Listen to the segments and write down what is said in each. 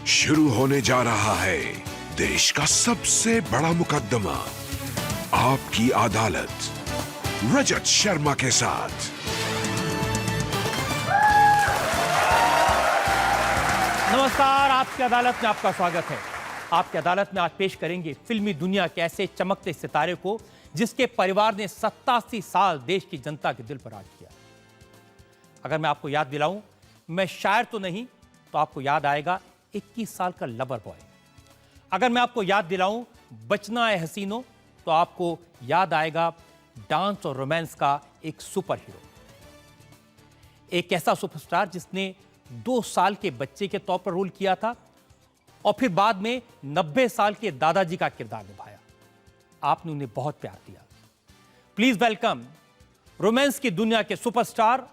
शुरू होने जा रहा है देश का सबसे बड़ा मुकदमा, आपकी अदालत, रजत शर्मा के साथ। नमस्कार, आपकी अदालत में आपका स्वागत है। आपकी अदालत में आज पेश करेंगे फिल्मी दुनिया के ऐसे चमकते सितारे को जिसके परिवार ने 87 साल देश की जनता के दिल पर राज किया। अगर मैं आपको याद दिलाऊं, मैं शायर तो नहीं तो आपको याद आएगा 21 साल का लवर बॉय। अगर मैं आपको याद दिलाऊं बचना है हसीनो, तो आपको याद आएगा डांस और रोमांस का एक सुपर हीरो, एक ऐसा सुपरस्टार जिसने 2 साल के बच्चे के तौर पर रोल किया था और फिर बाद में 90 साल के दादाजी का किरदार निभाया। आपने उन्हें बहुत प्यार दिया। प्लीज वेलकम रोमांस की दुनिया के superstar,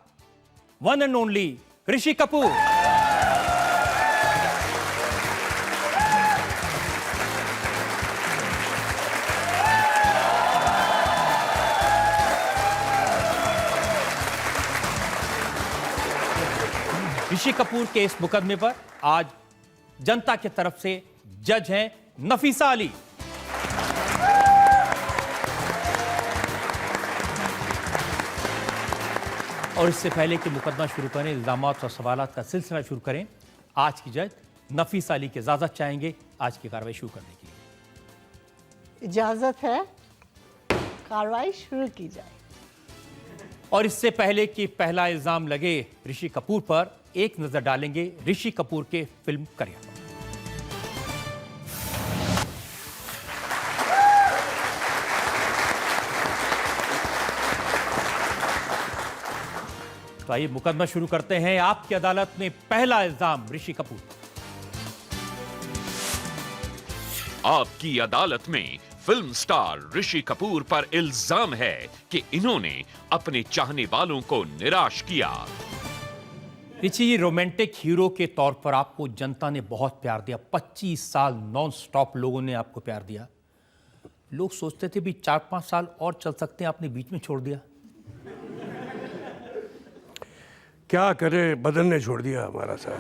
one and only Rishi Kapoor. Rishi Kapoor के इस मुकदमे पर आज जनता की तरफ से जज हैं नफीसा अली। और इससे पहले कि मुकदमा शुरू करें, इल्जामात और सवालात का सिलसिला शुरू करें, आज की जज नफीसा अली की इजाजत चाहेंगे आज की कार्रवाई शुरू करने के लिए। इजाजत है, कार्रवाई शुरू की जाए। और इससे पहले कि पहला इल्जाम लगे ऋषि कपूर पर, एक नजर डालेंगे ऋषि कपूर के फिल्म करियर पर। तो आइए मुकदमा शुरू करते हैं। आपकी अदालत में पहला इल्जाम ऋषि कपूर। आपकी अदालत में फिल्म स्टार ऋषि कपूर पर इल्जाम है कि इन्होंने अपने चाहने वालों को निराश किया। ऋषि, रोमांटिक हीरो के तौर पर आपको जनता ने बहुत प्यार दिया। 25 साल नॉन स्टॉप लोगों ने आपको प्यार दिया। लोग सोचते थे भी 4-5 साल और चल सकते हैं, आपने बीच में छोड़ दिया। क्या करे, बदन ने छोड़ दिया हमारा साथ।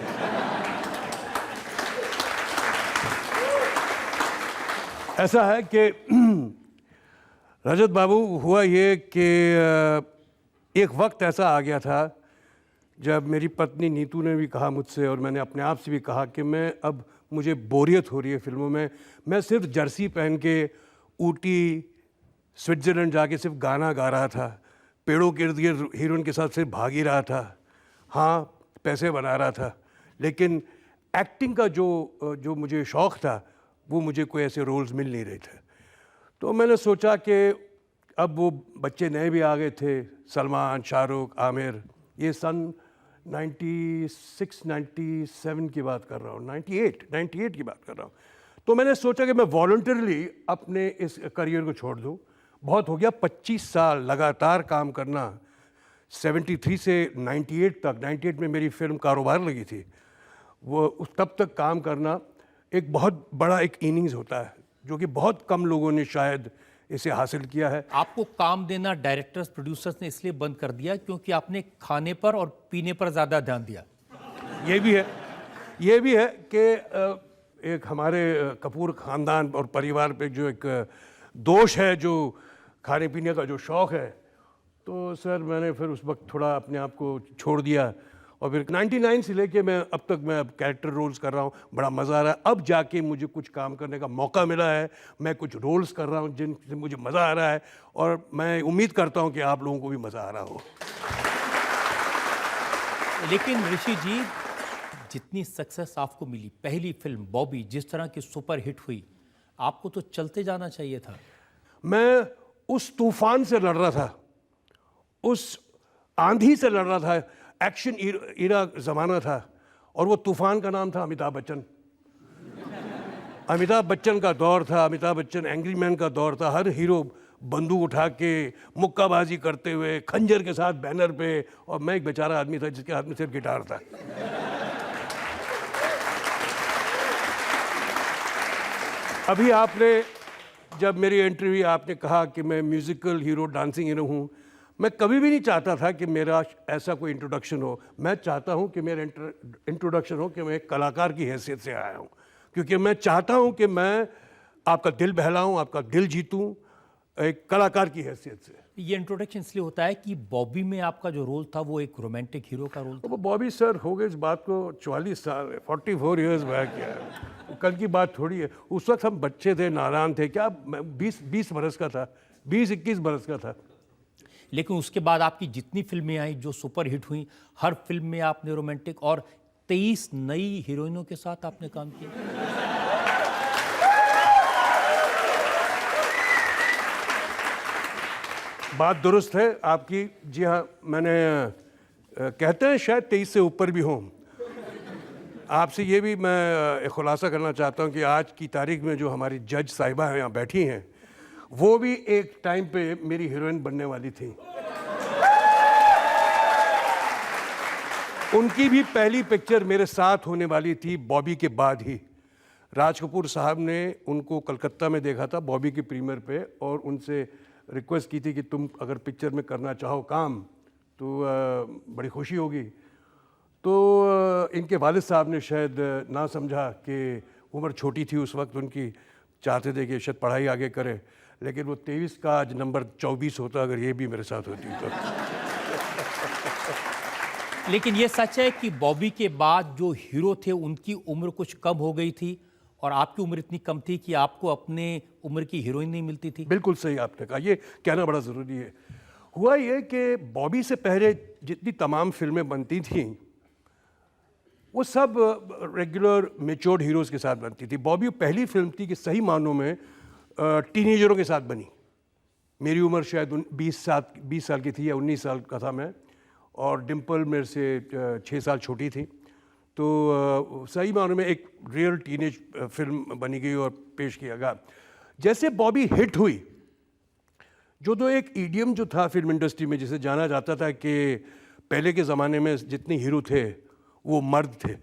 ऐसा है कि रजत बाबू, हुआ ये कि एक वक्त ऐसा आ गया था जब मेरी पत्नी नीतू ने भी कहा मुझसे और मैंने अपने आप से भी कहा कि मुझे बोरियत हो रही है फिल्मों में। मैं सिर्फ जर्सी पहन के ऊटी, स्विट्ज़रलैंड जाके सिर्फ गाना गा रहा था, पेड़ों के इर्द गिर्द हीरोइन के साथ सिर्फ भाग ही रहा था। हाँ, पैसे बना रहा था, लेकिन एक्टिंग का जो मुझे शौक़ था वो मुझे कोई ऐसे रोल्स मिल नहीं रहे थे। तो मैंने सोचा कि अब वो बच्चे नए भी आ गए थे, सलमान, शाहरुख, आमिर। ये सन 96-97 की बात कर रहा हूँ, 98 की बात कर रहा हूँ। तो मैंने सोचा कि मैं वॉलंटरली अपने इस करियर को छोड़ दूँ। बहुत हो गया, 25 साल लगातार काम करना, 73 से 98 तक। 98 में मेरी फिल्म कारोबार लगी थी। वो तब तक काम करना एक बहुत बड़ा एक इनिंग्स होता है, जो कि बहुत कम लोगों ने शायद इसे हासिल किया है। आपको काम देना डायरेक्टर्स, प्रोड्यूसर्स ने इसलिए बंद कर दिया क्योंकि आपने खाने पर और पीने पर ज़्यादा ध्यान दिया। ये भी है कि एक हमारे कपूर ख़ानदान और परिवार पे जो एक दोष है, जो खाने पीने का जो शौक़ है, तो सर मैंने फिर उस वक्त थोड़ा अपने आप को छोड़ दिया। और फिर 99 से लेके अब तक मैं कैरेक्टर रोल्स कर रहा हूँ, बड़ा मज़ा आ रहा है। अब जाके मुझे कुछ काम करने का मौका मिला है, मैं कुछ रोल्स कर रहा हूँ जिनसे मुझे मज़ा आ रहा है, और मैं उम्मीद करता हूँ कि आप लोगों को भी मज़ा आ रहा हो। लेकिन ऋषि जी, जितनी सक्सेस आपको मिली, पहली फिल्म बॉबी जिस तरह की सुपर हिट हुई, आपको तो चलते जाना चाहिए था। मैं उस तूफान से लड़ रहा था, उस आंधी से लड़ रहा था। एक्शन इरा ज़माना था और वो तूफान का नाम था अमिताभ बच्चन। अमिताभ बच्चन का दौर था, अमिताभ बच्चन एंग्री मैन का दौर था। हर हीरो बंदूक उठा के मुक्काबाजी करते हुए खंजर के साथ बैनर पे, और मैं एक बेचारा आदमी था जिसके हाथ में सिर्फ गिटार था। अभी आपने जब मेरी एंट्री हुई, आपने कहा कि मैं म्यूज़िकल हीरो, डांसिंग हीरो हूँ। मैं कभी भी नहीं चाहता था कि मेरा ऐसा कोई इंट्रोडक्शन हो। मैं चाहता हूं कि मेरा इंट्रोडक्शन हो कि मैं एक कलाकार की हैसियत से आया हूं, क्योंकि मैं चाहता हूं कि मैं आपका दिल बहलाऊं, आपका दिल जीतूं एक कलाकार की हैसियत से। ये इंट्रोडक्शन इसलिए होता है कि बॉबी में आपका जो रोल था वो एक रोमांटिक हीरो का रोल था। वो बॉबी सर हो गए इस बात को 44 साल, 44 ईयर्स बैक है, कल की बात थोड़ी है। उस वक्त हम बच्चे थे, नादान थे, क्या 20 बरस का था, 20-21 बरस का था। लेकिन उसके बाद आपकी जितनी फिल्में आई जो सुपर हिट हुई, हर फिल्म में आपने रोमांटिक, और 23 नई हीरोइनों के साथ आपने काम किया। बात दुरुस्त है आपकी। जी हाँ, मैंने कहते हैं शायद 23 से ऊपर भी हों। आपसे ये भी मैं एक खुलासा करना चाहता हूँ कि आज की तारीख में जो हमारी जज साहिबा हैं यहाँ बैठी हैं, वो भी एक टाइम पे मेरी हीरोइन बनने वाली थी। उनकी भी पहली पिक्चर मेरे साथ होने वाली थी बॉबी के बाद ही। राज कपूर साहब ने उनको कलकत्ता में देखा था बॉबी की प्रीमियर पे, और उनसे रिक्वेस्ट की थी कि तुम अगर पिक्चर में करना चाहो काम तो बड़ी खुशी होगी। तो इनके वालिद साहब ने शायद ना समझा कि उम्र छोटी थी उस वक्त उनकी, चाहते थे कि शायद पढ़ाई आगे करे, लेकिन वो 23 का आज नंबर 24 होता अगर ये भी मेरे साथ होती तो। लेकिन ये सच है कि बॉबी के बाद जो हीरो थे उनकी उम्र कुछ कम हो गई थी और आपकी उम्र इतनी कम थी कि आपको अपने उम्र की हीरोइन नहीं मिलती थी। बिल्कुल सही आपने कहा, ये कहना बड़ा ज़रूरी है। हुआ ये कि बॉबी से पहले जितनी तमाम फिल्में बनती थीं वो सब रेगुलर मेच्योर्ड हीरोज़ के साथ बनती थी। बॉबी पहली फिल्म थी कि सही मानों में टीनेजरों के साथ बनी। मेरी उम्र शायद 20 साल की थी या 19 साल का था मैं, और डिम्पल मेरे से 6 साल छोटी थी। तो सही मानों में एक रियल टीनेज फिल्म बनी गई और पेश किया गया। जैसे बॉबी हिट हुई, जो तो एक ईडियम जो था फिल्म इंडस्ट्री में, जिसे जाना जाता था कि पहले के ज़माने में जितने हीरो थे वो मर्द थे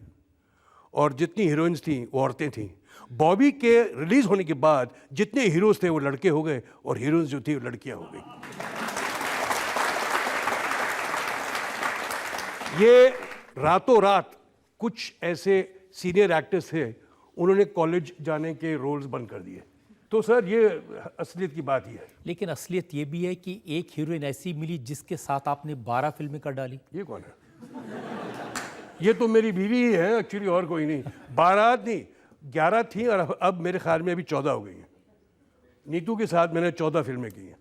और जितनी हीरोइंस थीं वो औरतें थीं। बॉबी के रिलीज़ होने के बाद जितने हीरोज़ थे वो लड़के हो गए और हीरोइंस जो थी वो लड़कियां हो गई। ये रातों रात कुछ ऐसे सीनियर एक्टर्स थे, उन्होंने कॉलेज जाने के रोल्स बंद कर दिए। तो सर ये असलियत की बात ही है। लेकिन असलियत ये भी है कि एक हीरोइन ऐसी मिली जिसके साथ आपने 12 फिल्में कर डाली। ये कौन है? ये तो मेरी बीवी ही है एक्चुअली, और कोई नहीं। 12 नहीं, 11 थी और अब मेरे ख्याल में अभी 14 हो गई हैं। नीतू के साथ मैंने 14 फिल्में की हैं।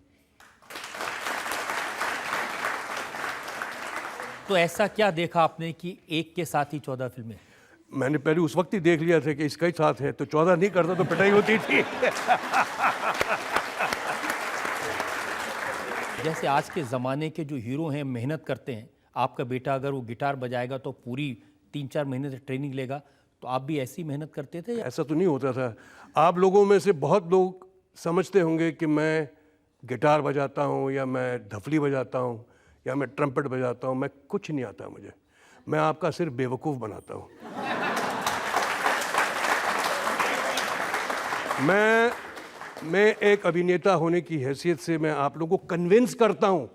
तो ऐसा क्या देखा आपने कि एक के साथ ही 14 फिल्में? मैंने पहले उस वक्त ही देख लिया था कि इसका ही साथ है, तो 14 नहीं करता तो पिटाई होती थी। जैसे आज के ज़माने के जो हीरो हैं मेहनत करते हैं, आपका बेटा अगर वो गिटार बजाएगा तो पूरी 3-4 महीने से ट्रेनिंग लेगा, तो आप भी ऐसी मेहनत करते थे? ऐसा तो नहीं होता था। आप लोगों में से बहुत लोग समझते होंगे कि मैं गिटार बजाता हूँ या मैं धफली बजाता हूँ या मैं ट्रम्पेट बजाता हूँ। मैं कुछ नहीं आता मुझे, मैं आपका सिर्फ बेवकूफ़ बनाता हूँ। मैं एक अभिनेता होने की हैसियत से मैं आप लोगों को कन्विंस करता हूँ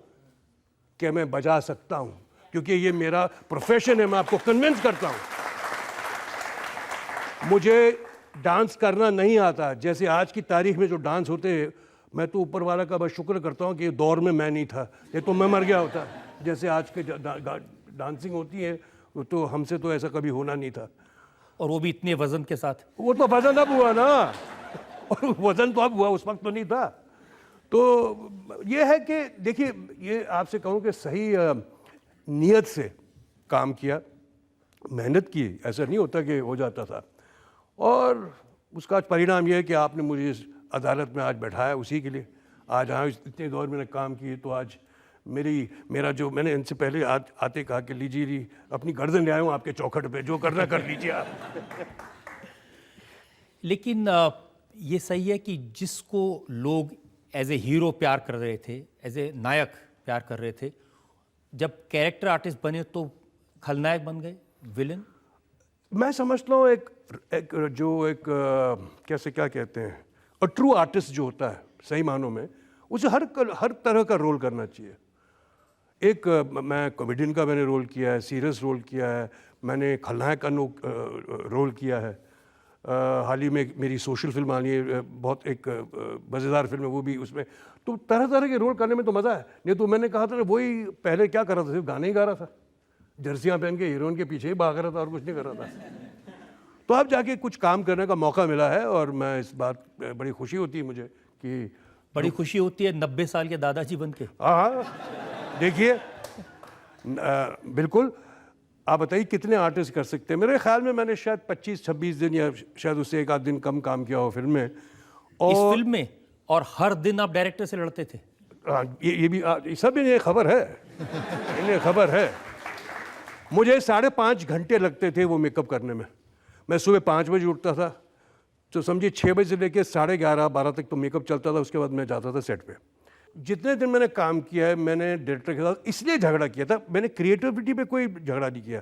कि मैं बजा सकता हूँ, क्योंकि ये मेरा प्रोफेशन है। मैं आपको कन्विंस करता हूँ। मुझे डांस करना नहीं आता। जैसे आज की तारीख में जो डांस होते हैं, मैं तो ऊपर वाला का बस शुक्र करता हूँ कि दौर में मैं नहीं था, ये तो मैं मर गया होता। जैसे आज के डांसिंग होती है वो तो हमसे तो ऐसा कभी होना नहीं था। और वो भी इतने वजन के साथ। वो तो वजन अब हुआ ना, और वजन तो अब हुआ, उस वक्त तो नहीं था। तो ये है कि देखिए, ये आपसे कहूँ कि सही नीयत से काम किया, मेहनत की, ऐसा नहीं होता कि हो जाता था। और उसका परिणाम ये है कि आपने मुझे इस अदालत में आज बैठाया उसी के लिए। आज हाँ, इतने दौर मैंने काम किए, तो आज मेरा जो मैंने इनसे पहले आते कहा कि लीजिए अपनी गर्दन ले आया हूँ आपके चौखट पे, जो करना कर लीजिए आप। लेकिन ये सही है कि जिसको लोग एज ए हीरो प्यार कर रहे थे, एज ए नायक प्यार कर रहे थे, जब कैरेक्टर आर्टिस्ट बने तो खलनायक बन गए, विलन। मैं समझता हूँ एक कैसे क्या कहते हैं, और ट्रू आर्टिस्ट जो होता है सही मानों में, उसे हर तरह का रोल करना चाहिए। मैं कॉमेडियन का मैंने रोल किया है, सीरियस रोल किया है, मैंने खलनायक का रोल किया है। हाल ही में मेरी सोशल फिल्म आनी है, बहुत एक मज़ेदार फिल्म है वो भी, उसमें तो तरह तरह के रोल करने में तो मज़ा है। नहीं तो मैंने कहा था ना, वही पहले क्या कर रहा था, सिर्फ गाने ही गा रहा था, जर्सियाँ पहन के हीरोइन के पीछे ही भाग रहा था और कुछ नहीं कर रहा था। तो अब जाके कुछ काम करने का मौका मिला है और मैं इस बात बड़ी खुशी होती है मुझे कि बड़ी खुशी होती है 90 साल के दादाजी बन के। हाँ, देखिए बिल्कुल। आप बताइए कितने आर्टिस्ट कर सकते हैं? मेरे ख्याल में मैंने शायद 25-26 दिन या शायद उससे एक आध दिन कम काम किया हो फिल्म में। और इस फिल्म में, और हर दिन आप डायरेक्टर से लड़ते थे? ये भी सब इन्हें खबर है, इन्हें खबर है। मुझे 5.5 घंटे लगते थे वो मेकअप करने में। मैं सुबह 5 बजे उठता था, तो समझिए 6 बजे से लेकर 11:30-12 तक तो मेकअप चलता था। उसके बाद मैं जाता था सेट पे। जितने दिन मैंने काम किया है, मैंने डायरेक्टर के साथ इसलिए झगड़ा किया था, मैंने क्रिएटिविटी पे कोई झगड़ा नहीं किया,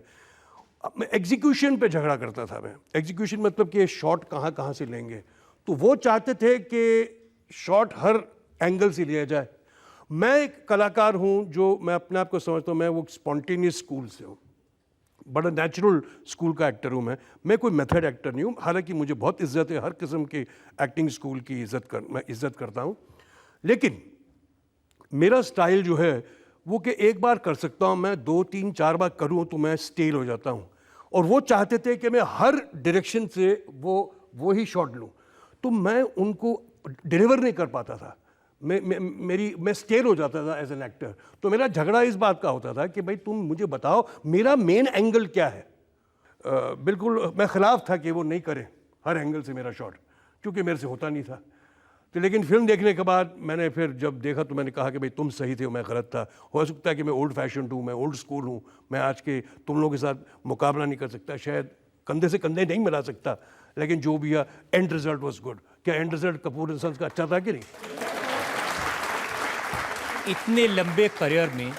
मैं एग्जीक्यूशन पे झगड़ा करता था। मैं एग्जीक्यूशन मतलब कि शॉट कहाँ कहाँ से लेंगे, तो वो चाहते थे कि शॉट हर एंगल से लिया जाए। मैं एक कलाकार हूँ जो मैं अपने आप को समझता हूँ, मैं वो स्पॉन्टेनियस स्कूल से हूँ, बड़ा नेचुरल स्कूल का एक्टर हूँ। मैं कोई मेथड एक्टर नहीं हूँ। हालांकि मुझे बहुत इज्जत है हर किस्म के एक्टिंग स्कूल की, मैं इज्जत करता हूँ। लेकिन मेरा स्टाइल जो है वो कि एक बार कर सकता हूँ मैं, 2-3-4 बार करूँ तो मैं स्टेल हो जाता हूँ। और वो चाहते थे कि मैं हर डायरेक्शन से वो ही शॉट लूँ, तो मैं उनको डिलीवर नहीं कर पाता था। मैं स्टेल हो जाता था एज एन एक्टर। तो मेरा झगड़ा इस बात का होता था कि भाई तुम मुझे बताओ मेरा मेन एंगल क्या है। बिल्कुल मैं खिलाफ था कि वो नहीं करें हर एंगल से मेरा शॉट, क्योंकि मेरे से होता नहीं था। तो लेकिन फिल्म देखने के बाद मैंने फिर जब देखा तो मैंने कहा कि भाई तुम सही थे, मैं गलत था। हो सकता है कि मैं ओल्ड फैशन हूँ, मैं ओल्ड स्कूल हूँ, मैं आज के तुम लोगों के साथ मुकाबला नहीं कर सकता, शायद कंधे से कंधे नहीं मिला सकता, लेकिन जो भी है एंड रिजल्ट वॉज गुड। क्या end result Kapoor and sons का अच्छा था कि नहीं? इतने लंबे करियर में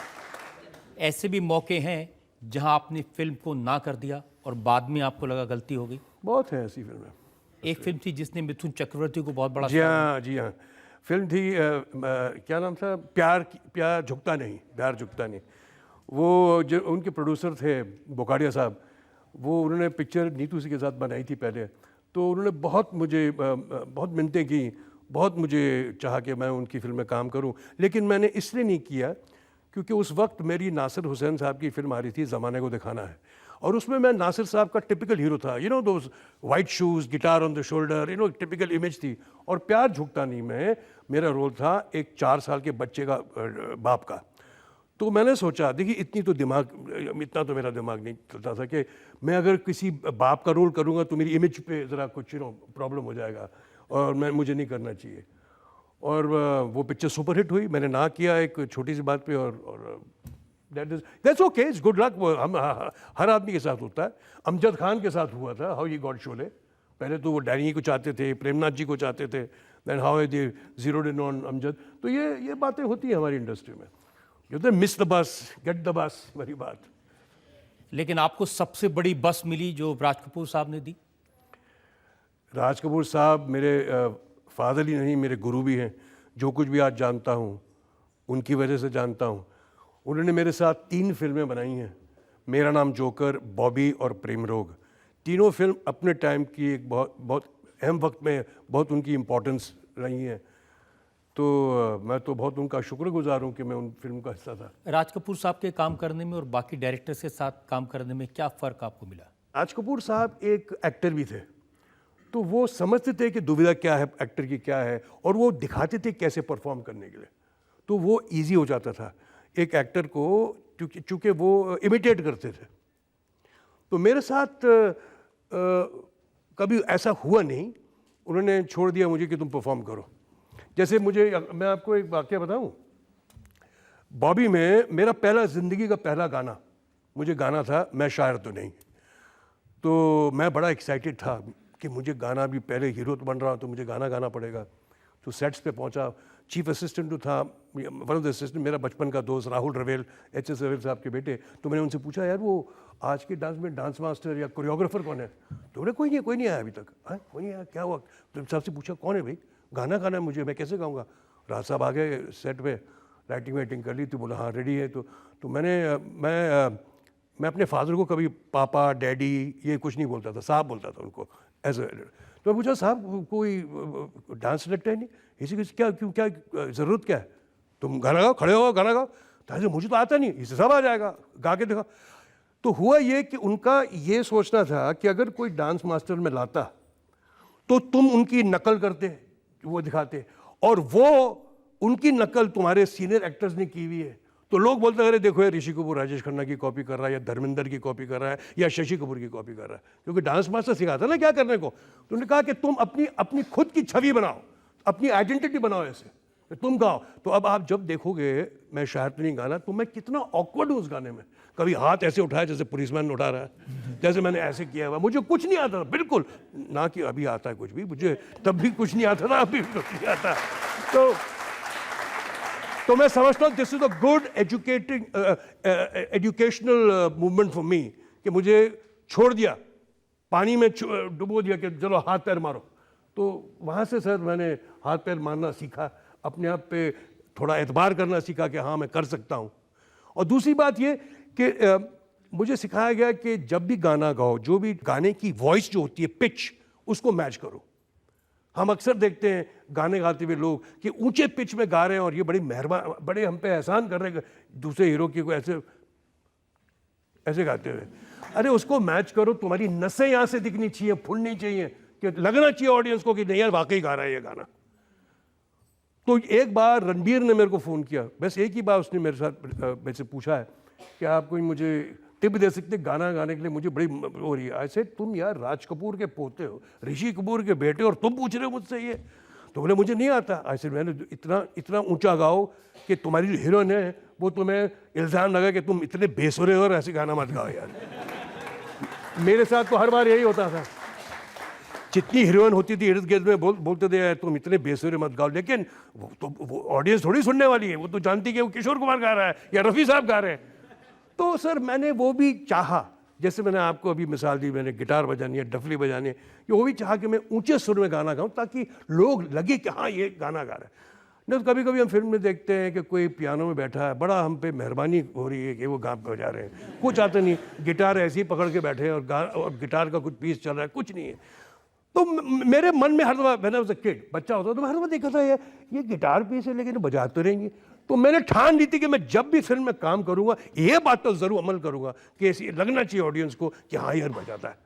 ऐसे भी मौके हैं जहां आपने फिल्म को ना कर दिया और बाद में आपको लगा गलती हो गई? बहुत है ऐसी फिल्में। एक फिल्म थी जिसने मिथुन चक्रवर्ती को बहुत बड़ा जी हाँ, जी हाँ। फिल्म थी क्या नाम था, प्यार झुकता नहीं, प्यार झुकता नहीं। वो जो उनके प्रोड्यूसर थे बोकाडिया साहब, वो उन्होंने पिक्चर नीतू सिंह के साथ बनाई थी पहले। तो उन्होंने बहुत मिन्नतें की, बहुत मुझे चाहा कि मैं उनकी फिल्म में काम करूं, लेकिन मैंने इसलिए नहीं किया क्योंकि उस वक्त मेरी नासिर हुसैन साहब की फिल्म आ रही थी ज़माने को दिखाना है, और उसमें मैं नासिर साहब का टिपिकल हीरो था। You know those white shoes, guitar on the shoulder, you know typical image थी। और प्यार झुकता नहीं में मेरा रोल था एक 4 साल के बच्चे का बाप का। तो मैंने सोचा, देखिए इतना तो मेरा दिमाग नहीं चलता था कि मैं अगर किसी बाप का रोल करूँगा तो मेरी इमेज पे ज़रा कुछ प्रॉब्लम हो जाएगा, और मुझे नहीं करना चाहिए। और वो पिक्चर सुपरहिट हुई। मैंने ना किया एक छोटी सी बात पे, और that's okay, it's good luck. हम हर आदमी के साथ होता है। अमजद खान के साथ हुआ था हाउ ही गॉट शोले। पहले तो वो डैनी को चाहते थे, प्रेमनाथ जी को चाहते थे, then how they zeroed in on Amjad. तो ये बातें होती हैं हमारी इंडस्ट्री में। जो miss the bus, get the bus, वही बात। लेकिन आपको सबसे बड़ी बस मिली जो राज कपूर साहब ने दी? राज कपूर साहब मेरे फादर ही नहीं, मेरे गुरु भी हैं। जो कुछ भी आज जानता हूँ उनकी वजह से जानता हूँ। उन्होंने मेरे साथ 3 फिल्में बनाई हैं, मेरा नाम जोकर, बॉबी और प्रेम रोग। तीनों फिल्म अपने टाइम की एक बहुत अहम वक्त में बहुत उनकी इम्पोर्टेंस रही हैं। तो मैं तो बहुत उनका शुक्रगुजार हूँ कि मैं उन फिल्म का हिस्सा था। राज कपूर साहब के काम करने में और बाकी डायरेक्टर्स के साथ काम करने में क्या फ़र्क आपको मिला? राज कपूर साहब एक एक्टर भी थे, तो वो समझते थे कि दुविधा क्या है एक्टर की, क्या है, और वो दिखाते थे कैसे परफॉर्म करने के लिए। तो वो इजी हो जाता था एक एक्टर को, चूँकि वो इमिटेट करते थे। तो मेरे साथ कभी ऐसा हुआ नहीं, उन्होंने छोड़ दिया मुझे कि तुम परफॉर्म करो। जैसे मैं आपको एक वाक़या बताऊं, बॉबी में मेरा ज़िंदगी का पहला गाना मुझे गाना था, मैं शायर तो नहीं। तो मैं बड़ा एक्साइटेड था कि मुझे गाना भी, पहले हीरो तो बन रहा हूँ तो मुझे गाना गाना पड़ेगा। तो सेट्स पे पहुंचा, चीफ असिस्टेंट जो था, वन ऑफ द असिस्टेंट मेरा बचपन का दोस्त राहुल रवेल, एच.एस. रवेल साहब के बेटे। तो मैंने उनसे पूछा, यार वो आज के डांस में डांस मास्टर या कोरियोग्राफर कौन है? तो बोले कोई नहीं आया अभी तक। हाँ, कोई नहीं आया, क्या हुआ? तो साहब से पूछा कौन है भाई, गाना गाना है मुझे, मैं कैसे गाऊँगा? राज साहब आ गए सेट पे, लाइटिंग वाइटिंग कर ली, तो बोला हाँ रेडी है। तो तो मैं अपने फादर को कभी पापा डैडी ये कुछ नहीं बोलता था, साहब बोलता था उनको एज ए। तो मैं पूछा साहब कोई डांस लगता है नहीं, इसी क्या क्यों, क्या ज़रूरत क्या है, तुम गाना गाओ, खड़े हो गाना गाओ। तो मुझे तो आता नहीं, इसे सब आ जाएगा, गा के दिखा। तो हुआ ये कि उनका ये सोचना था कि अगर कोई डांस मास्टर में लाता तो तुम उनकी नकल करते, वो दिखाते, और वो उनकी नकल तुम्हारे सीनियर एक्टर्स ने की हुई है। तो लोग बोलते हैं अरे देखो ये ऋषि कपूर राजेश खन्ना की कॉपी कर रहा है, या धर्मेंद्र की कॉपी कर रहा है, या शशि कपूर की कॉपी कर रहा है, क्योंकि डांस मास्टर सिखाता ना क्या करने को। तो उन्होंने कहा कि तुम अपनी खुद की छवि बनाओ, अपनी आइडेंटिटी बनाओ, ऐसे तुम गाओ। तो अब आप जब देखोगे, मैं शायद तो नहीं गाना, तो मैं कितना ऑकवर्ड हूँ उस गाने में। कभी हाथ ऐसे उठाया जैसे पुलिसमैन उठा रहा है, जैसे मैंने ऐसे किया हुआ, मुझे कुछ नहीं आता था बिल्कुल, ना कि अभी आता है कुछ भी, मुझे तब भी कुछ नहीं आता था, अभी भी कुछ नहीं आता। तो मैं समझता हूँ this is a good educational movement for me, कि मुझे छोड़ दिया, पानी में डुबो दिया कि चलो हाथ पैर मारो। तो वहाँ से सर मैंने हाथ पैर मारना सीखा, अपने आप पे थोड़ा एतबार करना सीखा कि हाँ मैं कर सकता हूँ। और दूसरी बात ये कि मुझे सिखाया गया कि जब भी गाना गाओ, जो भी गाने की वॉइस जो होती है, पिच, उसको मैच करो। हम अक्सर देखते हैं गाने गाते हुए लोग कि ऊंचे पिच में गा रहे हैं और ये बड़ी मेहरबान, बड़े हम पे एहसान कर रहे हैं दूसरे हीरो की को ऐसे गाते हुए। अरे उसको मैच करो, तुम्हारी नसें यहाँ से दिखनी चाहिए, फुलनी चाहिए, कि लगना चाहिए ऑडियंस को कि नहीं यार वाकई गा रहा है ये गाना। तो एक बार रणबीर ने मेरे को फ़ोन किया, बस एक ही बार उसने मेरे से पूछा है कि आप कोई मुझे टिप दे सकते गाना गाने के लिए, मुझे बड़ी हो रही है। ऐसे तुम यार राज कपूर के पोते हो, ऋषि कपूर के बेटे, और तुम पूछ रहे हो मुझसे ये। तो बोले मुझे नहीं आता। ऐसे मैंने इतना ऊंचा गाओ कि तुम्हारी जो हीरोइन है वो तुम्हें इल्ज़ाम लगा कि तुम इतने बेसुरे हो और ऐसे गाना मत गाओ यार। मेरे साथ तो हर बार यही होता था, जितनी हीरोइन होती थी इर्द गिर्द में बोलते थे तुम इतने बेसुरे मत गाओ, लेकिन वो ऑडियंस थोड़ी सुनने वाली है, वो तो जानती कि वो किशोर कुमार गा रहा है या रफ़ी साहब गा रहे हैं। तो सर मैंने वो भी चाहा, जैसे मैंने आपको अभी मिसाल दी, मैंने गिटार बजानी है, डफली बजानी है, कि वो भी चाहा कि मैं ऊंचे सुर में गाना गाऊं ताकि लोग लगे कि हाँ ये गाना गा रहा है। नहीं तो कभी कभी हम फिल्म में देखते हैं कि कोई पियानो में बैठा है, बड़ा हम पे मेहरबानी हो रही है कि वो गा बजा रहे हैं, कुछ आता नहीं, गिटार ऐसे ही पकड़ के बैठे हैं और गिटार का कुछ पीस चल रहा है, कुछ नहीं है। तो मेरे मन में हर दफ़ा, मैंने उस किड बच्चा होता तो मैं हर दफ़ा देखा था ये गिटार पीस है लेकिन बजा तो रहेंगी। तो मैंने ठान ली थी कि मैं जब भी फिल्म में काम करूंगा ये बात तो ज़रूर अमल करूंगा कि ऐसी लगना चाहिए ऑडियंस को कि हाँ यार बजाता है।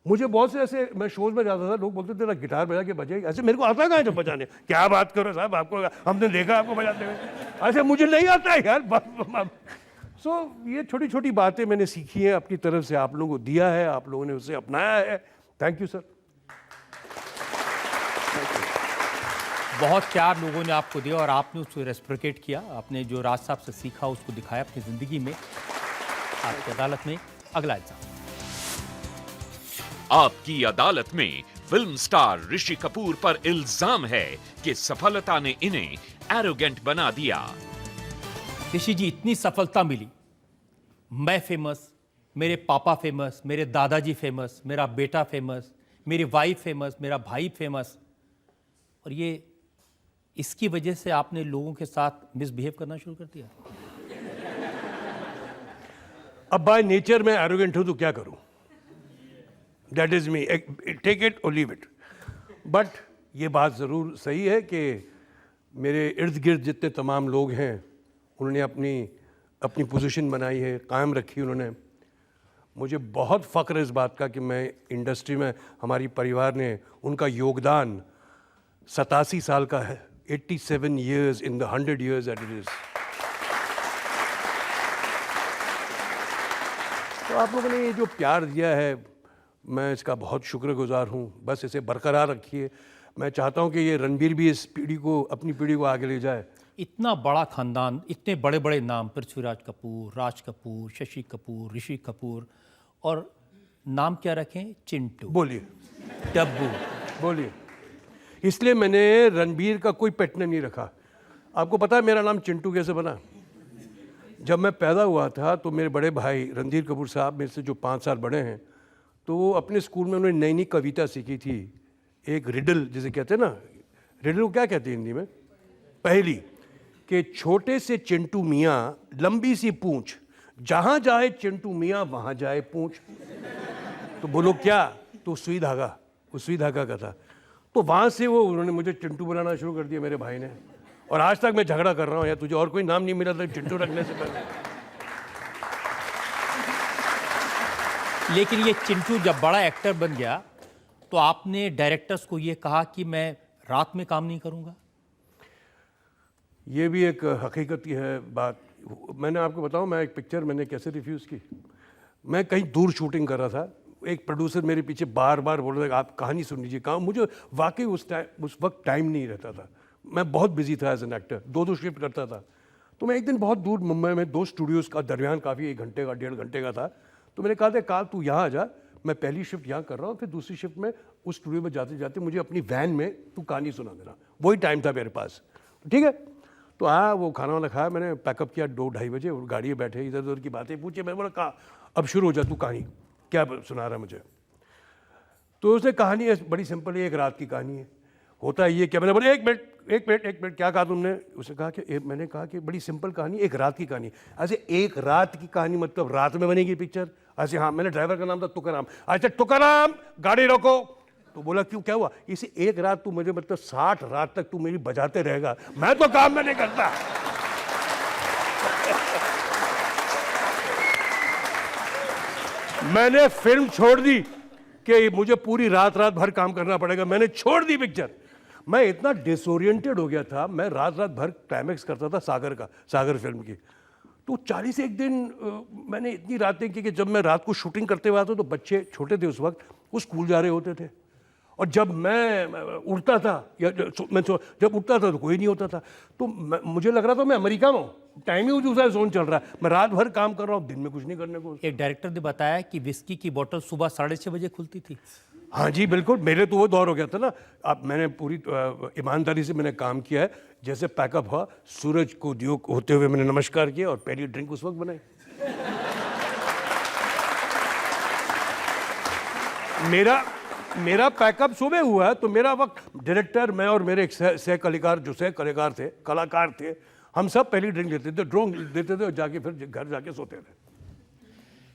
मुझे बहुत से ऐसे, मैं शोज़ में जाता था, लोग बोलते थे ना गिटार बजा के बजाएगी, ऐसे मेरे को आता कहाँ है जब बजाने, क्या बात करो साहब, आपको हमने देखा आपको बजाते हुए, ऐसे मुझे नहीं आता है यार। सो ये छोटी छोटी बातें मैंने सीखी हैं अपनी तरफ से, आप लोगों को दिया है, आप लोगों ने उसे अपनाया है। Thank you sir. बहुत प्यार लोगों ने आपको दिया और आपने उसको रेस्प्रिकेट किया, आपने जो राज साहब से सीखा उसको दिखाया अपनी जिंदगी में। आपकी अदालत में अगला इल्जाम। आपकी अदालत में फिल्म स्टार ऋषि कपूर पर इल्जाम है कि सफलता ने इन्हें एरोगेंट बना दिया। ऋषि जी, इतनी सफलता मिली, मैं फेमस, मेरे पापा फेमस, मेरे दादाजी फेमस, मेरा बेटा फेमस, मेरी वाइफ फेमस, मेरा भाई फेमस, और ये इसकी वजह से आपने लोगों के साथ मिसबिहेव करना शुरू कर दिया। अब बाय नेचर मैं एरोगेंट हूं तो क्या करूं, that is me, take it और लीव इट। बट ये बात ज़रूर सही है कि मेरे इर्द गिर्द जितने तमाम लोग हैं उन्होंने अपनी पोजीशन बनाई है, कायम रखी उन्होंने। मुझे बहुत फ़ख्र है इस बात का कि मैं इंडस्ट्री में, हमारी परिवार ने उनका योगदान 87 साल का है, 87 years in the 100 years that it is. तो आप लोगों ने ये जो प्यार दिया है मैं इसका बहुत शुक्रगुजार हूँ, बस इसे बरकरार रखिए। मैं चाहता हूँ कि ये रणबीर भी इस पीढ़ी को, अपनी पीढ़ी को आगे ले जाए। इतना बड़ा खानदान, इतने बड़े बड़े नाम, पृथ्वीराज कपूर, राज कपूर, शशि कपूर, ऋषि कपूर, और नाम क्या रखें? चिंटू। बोलिए। डब्बू। बोलिए। इसलिए मैंने रणबीर का कोई पेट नहीं रखा। आपको पता है मेरा नाम चिंटू कैसे बना? जब मैं पैदा हुआ था तो मेरे बड़े भाई रणधीर कपूर साहब, मेरे से जो 5 साल बड़े हैं, तो वो अपने स्कूल में उन्होंने नई नई कविता सीखी थी, एक रिडल जिसे कहते हैं ना, रिडल को क्या कहते हैं हिंदी में? पहेली। कि छोटे से चिंटू मियाँ लंबी सी पूंछ, जहां जाए चिंटू मियाँ वहां जाए पूंछ। तो बोलो क्या? तो सुई धागा का था। तो वहां से वो उन्होंने मुझे चिंटू बनाना शुरू कर दिया मेरे भाई ने, और आज तक मैं झगड़ा कर रहा हूँ यार, तुझे और कोई नाम नहीं मिला था चिंटू रखने से पहले। लेकिन ये चिंटू जब बड़ा एक्टर बन गया तो आपने डायरेक्टर्स को ये कहा कि मैं रात में काम नहीं करूंगा? ये भी एक हकीकत ही है बात। मैंने आपको बताऊं, मैं एक पिक्चर मैंने कैसे रिफ्यूज़ की। मैं कहीं दूर शूटिंग कर रहा था, एक प्रोड्यूसर मेरे पीछे बार बार बोल रहा था आप कहानी सुन लीजिए। कहा मुझे वाकई उस वक्त टाइम नहीं रहता था, मैं बहुत बिजी था एज एन एक्टर, 2 शिफ्ट करता था। तो मैं एक दिन बहुत दूर मुंबई में 2 स्टूडियोज़ का दरमियान काफ़ी 1 घंटे का 1.5 घंटे का था। तो मैंने कहा था काल तू यहाँ आ जा, मैं पहली शिफ्ट यहाँ कर रहा हूँ, फिर दूसरी शिफ्ट में उस स्टूडियो में जाते जाते मुझे अपनी वैन में तू कहानी सुना देना। वही टाइम था मेरे पास, ठीक है। तो वो खाना वाना खाया, मैंने पैकअप किया 2-2:30 बजे, और गाड़ी में बैठे इधर उधर की बातें पूछे। मैं बोला कहा अब शुरू हो जा, तू कहानी क्या सुना रहा है मुझे। तो उसने कहानी बड़ी सिंपल है, एक रात की कहानी है। होता है ये क्या? मैंने बोला एक मिनट क्या कहा तुमने? उसने कहा कि मैंने कहा कि बड़ी सिंपल कहानी, एक रात की कहानी। ऐसे एक रात की कहानी मतलब रात में बनेगी पिक्चर? ऐसे हाँ। मैंने ड्राइवर का नाम था तुकाराम। अच्छा तुकाराम गाड़ी रोको। तो बोला क्यों, क्या हुआ? इसे एक रात तू मुझे मतलब 60 रात तक तू मेरी बजाते रहेगा, मैं तो काम में नहीं करता। मैंने फिल्म छोड़ दी कि मुझे पूरी रात भर काम करना पड़ेगा। मैंने छोड़ दी पिक्चर। मैं इतना डिसोरिएंटेड हो गया था, मैं रात भर क्लाइमैक्स करता था सागर फिल्म की। तो 41 दिन मैंने इतनी रातें की कि जब मैं रात को शूटिंग करते हुए आता तो बच्चे छोटे थे उस वक्त, वो स्कूल जा रहे होते थे। और जब मैं उठता था या जब उठता था तो कोई नहीं होता था। तो मुझे लग रहा था मैं अमेरिका में हूँ, टाइम ही दूसरा जोन चल रहा है। मैं रात भर काम कर रहा हूँ, दिन में कुछ नहीं करने को। एक डायरेक्टर ने बताया कि विस्की की बोतल सुबह 6:30 बजे खुलती थी। हाँ जी बिल्कुल, मेरे तो वो दौर हो गया था ना। अब मैंने पूरी ईमानदारी से मैंने काम किया है। जैसे पैकअप हुआ, सूरज को उद्योग होते हुए मैंने नमस्कार किया और पहली ड्रिंक उस वक्त बनाई। मेरा पैकअप सुबह हुआ है तो मेरा वक्त डायरेक्टर, मैं और मेरे एक सह कलाकार थे, हम सब पहली ड्रिंक लेते थे, ड्रोंग देते थे और जाके फिर घर जाके सोते थे।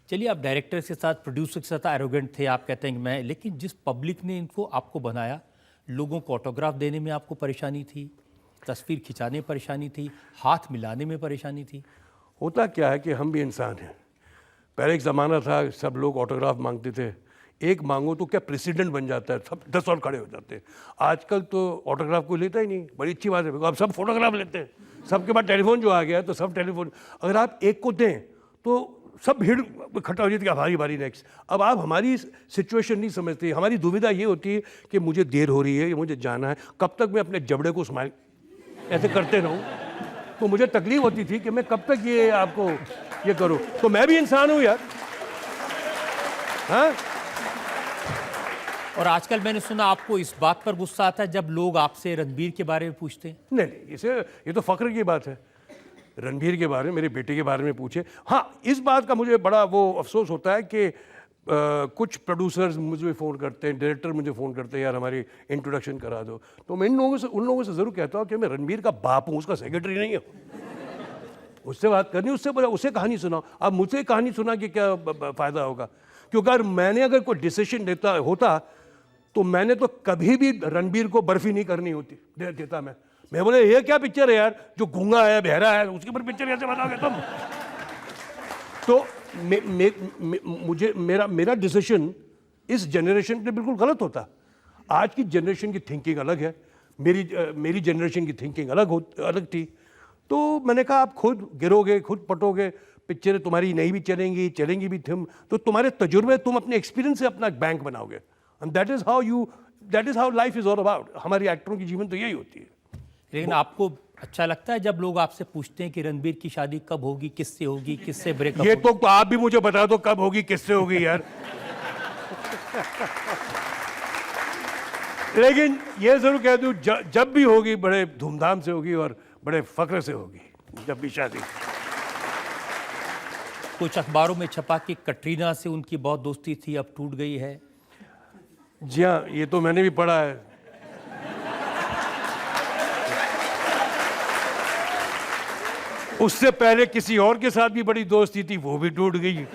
चलिए, आप डायरेक्टर के साथ, प्रोड्यूसर के साथ एरोगेंट थे, आप कहते हैं कि मैं, लेकिन जिस पब्लिक ने इनको आपको बनाया, लोगों को ऑटोग्राफ देने में आपको परेशानी थी, तस्वीर खिंचाने में परेशानी थी, हाथ मिलाने में परेशानी थी। होता क्या है कि हम भी इंसान हैं। पहले एक ज़माना था सब लोग ऑटोग्राफ मांगते थे, एक मांगो तो क्या प्रेसिडेंट बन जाता है, सब 10 और खड़े हो जाते हैं। आजकल तो ऑटोग्राफ कोई लेता ही नहीं, बड़ी अच्छी बात है। अब सब फोटोग्राफ लेते हैं, सबके पास टेलीफोन जो आ गया है तो सब टेलीफोन। अगर आप एक को दें तो सब भीड़ इकट्ठा हो जाती है, हमारी बारी नेक्स्ट। अब आप हमारी सिचुएशन नहीं समझते। हमारी दुविधा ये होती है कि मुझे देर हो रही है, मुझे जाना है, कब तक मैं अपने जबड़े को स्माइल ऐसे करते रहूं। तो मुझे तकलीफ होती थी कि मैं कब तक ये आपको ये करूं। तो मैं भी इंसान हूं यार, हाँ। और आजकल मैंने सुना आपको इस बात पर गुस्सा आता है जब लोग आपसे रणबीर के बारे में पूछते हैं। नहीं, ये तो फख्र की बात है। रणबीर के बारे में, मेरे बेटे के बारे में पूछे। हाँ, इस बात का मुझे बड़ा वो अफसोस होता है कि कुछ प्रोड्यूसर्स मुझे फ़ोन करते हैं, डायरेक्टर मुझे फ़ोन करते हैं, यार हमारी इंट्रोडक्शन करा दो। तो मैं उन लोगों से ज़रूर कहता हूँ कि मैं रणबीर का बाप हूँ, उसका सेक्रेटरी नहीं हूँ। उससे बात करनी, उससे बोला उसे कहानी सुनाओ। अब मुझसे कहानी सुना कि क्या फ़ायदा होगा? क्योंकि अगर कोई डिसीजन होता तो मैंने तो कभी भी रणबीर को बर्फी नहीं करनी देता मैं बोले ये क्या पिक्चर है यार, जो गूंगा है बहरा है उसके ऊपर पिक्चर कैसे बनाओगे तुम? तो मेरा डिसीजन इस जनरेशन पे बिल्कुल गलत होता। आज की जनरेशन की थिंकिंग अलग है, मेरी जनरेशन की थिंकिंग अलग थी। तो मैंने कहा आप खुद गिरोगे, खुद पटोगे, पिक्चरें तुम्हारी नहीं भी चलेंगी भी तो तुम्हारे तजुर्बे, तुम अपने एक्सपीरियंस से अपना बैंक बनाओगे। And that is how life is all about. हमारी एक्टरों की जीवन तो यही होती है। लेकिन आपको अच्छा लगता है जब लोग आपसे पूछते हैं कि रणबीर की शादी कब होगी, किससे होगी, किससे ब्रेकअप? ये तो आप भी मुझे बता दो कब होगी, किससे होगी यार। लेकिन ये जरूर कह दूं, जब भी होगी बड़े धूमधाम से होगी और बड़े फख्र से होगी, जब भी शादी। कुछ अखबारों में छपा कि कटरीना से उनकी बहुत दोस्ती थी, अब टूट गई है। जी हाँ, ये तो मैंने भी पढ़ा है। उससे पहले किसी और के साथ भी बड़ी दोस्ती थी, वो भी टूट गई।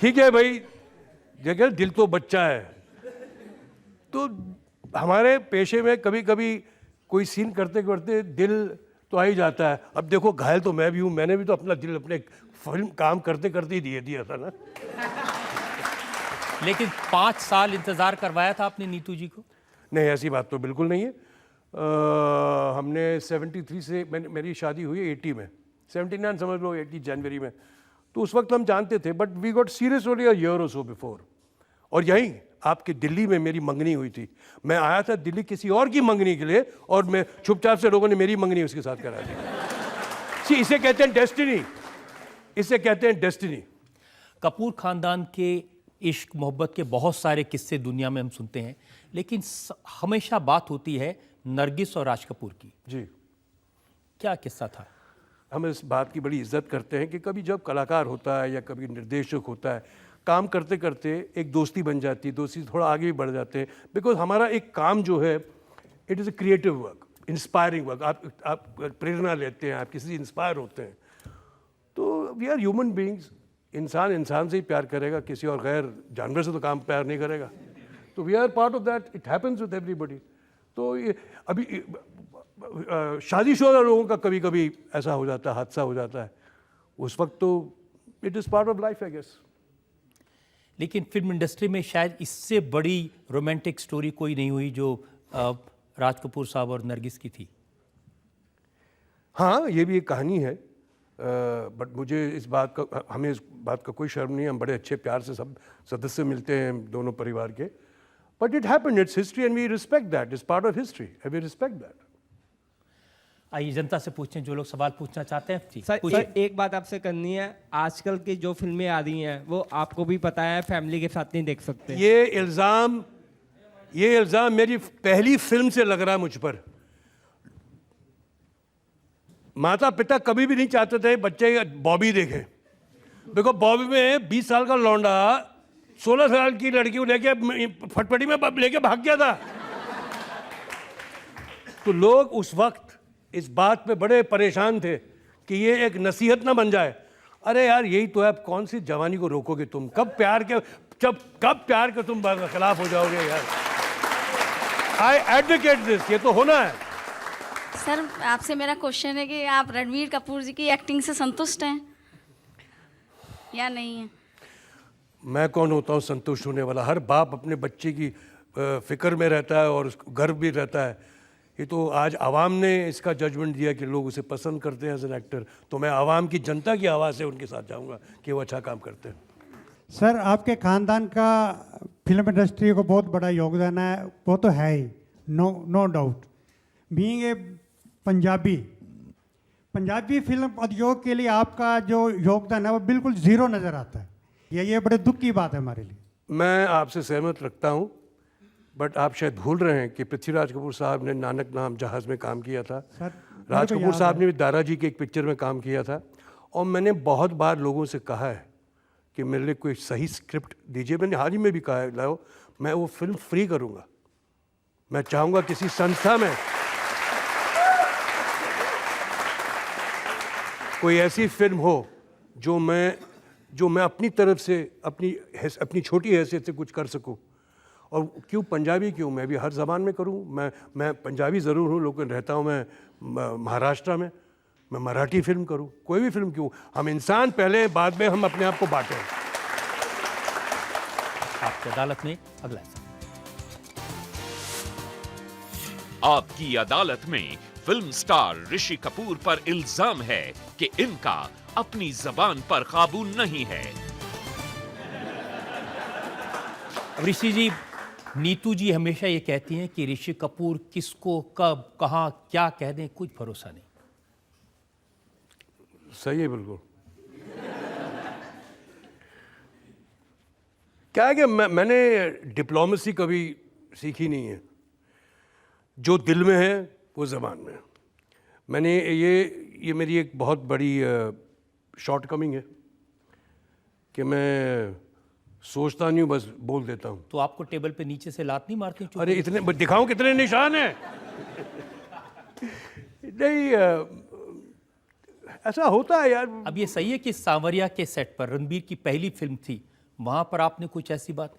ठीक है भाई, जगह दिल तो बच्चा है, तो हमारे पेशे में कभी कभी कोई सीन करते करते दिल तो आ ही जाता है। अब देखो, घायल तो मैं भी हूँ, मैंने भी तो अपना दिल अपने फिल्म काम करते करते ही दिया था ना। लेकिन 5 साल इंतजार करवाया था आपने नीतू जी को? नहीं, ऐसी बात तो बिल्कुल नहीं है। हमने 73 से मेरी शादी हुई 80 में, 79 समझ लो, 80 जनवरी में। तो उस वक्त हम जानते थे, but we got serious only a year और सो बिफोर। और यहीं आपकी दिल्ली में मेरी मंगनी हुई थी। मैं आया था दिल्ली किसी और की मंगनी के लिए, और मैं चुपचाप से लोगों ने मेरी मंगनी उसके साथ करा दी। इसे कहते हैं डेस्टिनी, इसे कहते हैं डेस्टिनी। कपूर खानदान के इश्क मोहब्बत के बहुत सारे किस्से दुनिया में हम सुनते हैं, लेकिन हमेशा बात होती है नरगिस और राज कपूर की। जी, क्या किस्सा था? हम इस बात की बड़ी इज्जत करते हैं कि कभी जब कलाकार होता है या कभी निर्देशक होता है, काम करते करते एक दोस्ती बन जाती है, दोस्ती थोड़ा आगे भी बढ़ जाते हैं। बिकॉज हमारा एक काम जो है, it is a creative work, inspiring work. आप प्रेरणा लेते हैं, आप किसी से इंस्पायर होते हैं। तो वी आर ह्यूमन बीइंग्स। इंसान इंसान से ही प्यार करेगा, किसी और गैर जानवर से तो काम प्यार नहीं करेगा। तो we are part of that, it happens with everybody. तो ये अभी शादीशुदा लोगों का कभी कभी ऐसा हो जाता है, हादसा हो जाता है, उस वक्त तो it is part of life, I guess. लेकिन फिल्म इंडस्ट्री में शायद इससे बड़ी रोमांटिक स्टोरी कोई नहीं हुई जो राज कपूर साहब और नरगिस की थी। हाँ, ये भी एक कहानी है, बट मुझे इस बात का, हमें इस बात का कोई शर्म नहीं है। हम बड़े अच्छे प्यार से सब सदस्य मिलते हैं दोनों परिवार के। But it happened, it's history and we respect that, it's part of history and we respect that. आइए जनता से पूछें जो लोग सवाल पूछना चाहते हैं। जी, सर, एक बात आपसे करनी है। आजकल की जो फिल्में आ रही हैं वो आपको भी पता है, फैमिली के साथ नहीं देख सकते। ये इल्ज़ाम मेरी पहली फिल्म से लग रहा है मुझ पर। माता पिता कभी भी नहीं चाहते थे बच्चे बॉबी देखें, देखो बॉबी में 20 साल का लौंडा 16 साल की लड़की को लेके फटफटी में लेके भाग गया था। तो लोग उस वक्त इस बात पे बड़े परेशान थे कि ये एक नसीहत ना बन जाए। अरे यार, यही तो है, अब कौन सी जवानी को रोकोगे तुम? कब प्यार के तुम खिलाफ हो जाओगे यार? आई एडवोकेट दिस, ये तो होना है। सर, आपसे मेरा क्वेश्चन है कि आप रणवीर कपूर जी की एक्टिंग से संतुष्ट हैं या नहीं हैं? मैं कौन होता हूँ संतुष्ट होने वाला? हर बाप अपने बच्चे की फिक्र में रहता है और उसको गर्व भी रहता है। ये तो आज आवाम ने इसका जजमेंट दिया कि लोग उसे पसंद करते हैं एज एन एक्टर, तो मैं आवाम की, जनता की आवाज़ से उनके साथ जाऊंगा कि वो अच्छा काम करते हैं। सर, आपके खानदान का फिल्म इंडस्ट्री को बहुत बड़ा योगदान है, वो तो है ही, no doubt. Being a Punjabi film उद्योग के लिए आपका जो योगदान है वो बिल्कुल ज़ीरो नज़र आता है। ये बड़े दुख की बात है हमारे लिए। मैं आपसे सहमत रखता हूँ, बट आप शायद भूल रहे हैं कि पृथ्वीराज कपूर साहब ने नानक नाम जहाज़ में काम किया था। राज कपूर साहब ने भी दारा जी के एक पिक्चर में काम किया था। और मैंने बहुत बार लोगों से कहा है कि मेरे लिए कोई सही स्क्रिप्ट दीजिए। मैंने हाल ही में भी कहा है, लाओ, मैं वो फिल्म फ्री करूँगा। मैं चाहूँगा किसी संस्था में कोई ऐसी फिल्म हो जो मैं अपनी तरफ से अपनी छोटी हैसियत से कुछ कर सकूं। और क्यों पंजाबी, क्यों, मैं भी हर ज़बान में करूं। मैं पंजाबी ज़रूर हूं, लेकिन रहता हूं मैं महाराष्ट्र में। मैं मराठी फिल्म करूं, कोई भी फिल्म क्यों। हम इंसान पहले, बाद में हम अपने आप को बांटें। आपकी अदालत में अगला सवाल। आपकी अदालत में फिल्म स्टार ऋषि कपूर पर इल्जाम है कि इनका अपनी जबान पर काबू नहीं है। ऋषि जी, नीतू जी हमेशा ये कहती हैं कि ऋषि कपूर किसको कब कहां क्या कह दें, कुछ भरोसा नहीं। सही है, बिल्कुल। क्या है कि मैंने डिप्लोमेसी कभी सीखी नहीं है। जो दिल में है वो ज़बान में है। मैंने ये मेरी एक बहुत बड़ी शॉर्टकमिंग है कि मैं सोचता नहीं हूँ, बस बोल देता हूँ। तो आपको टेबल पे नीचे से लात नहीं मारती? अरे इतने दिखाऊं कितने निशान हैं? नहीं, ऐसा होता है यार। अब ये सही है कि सांवरिया के सेट पर रणबीर की पहली फिल्म थी, वहां पर आपने कुछ ऐसी बात?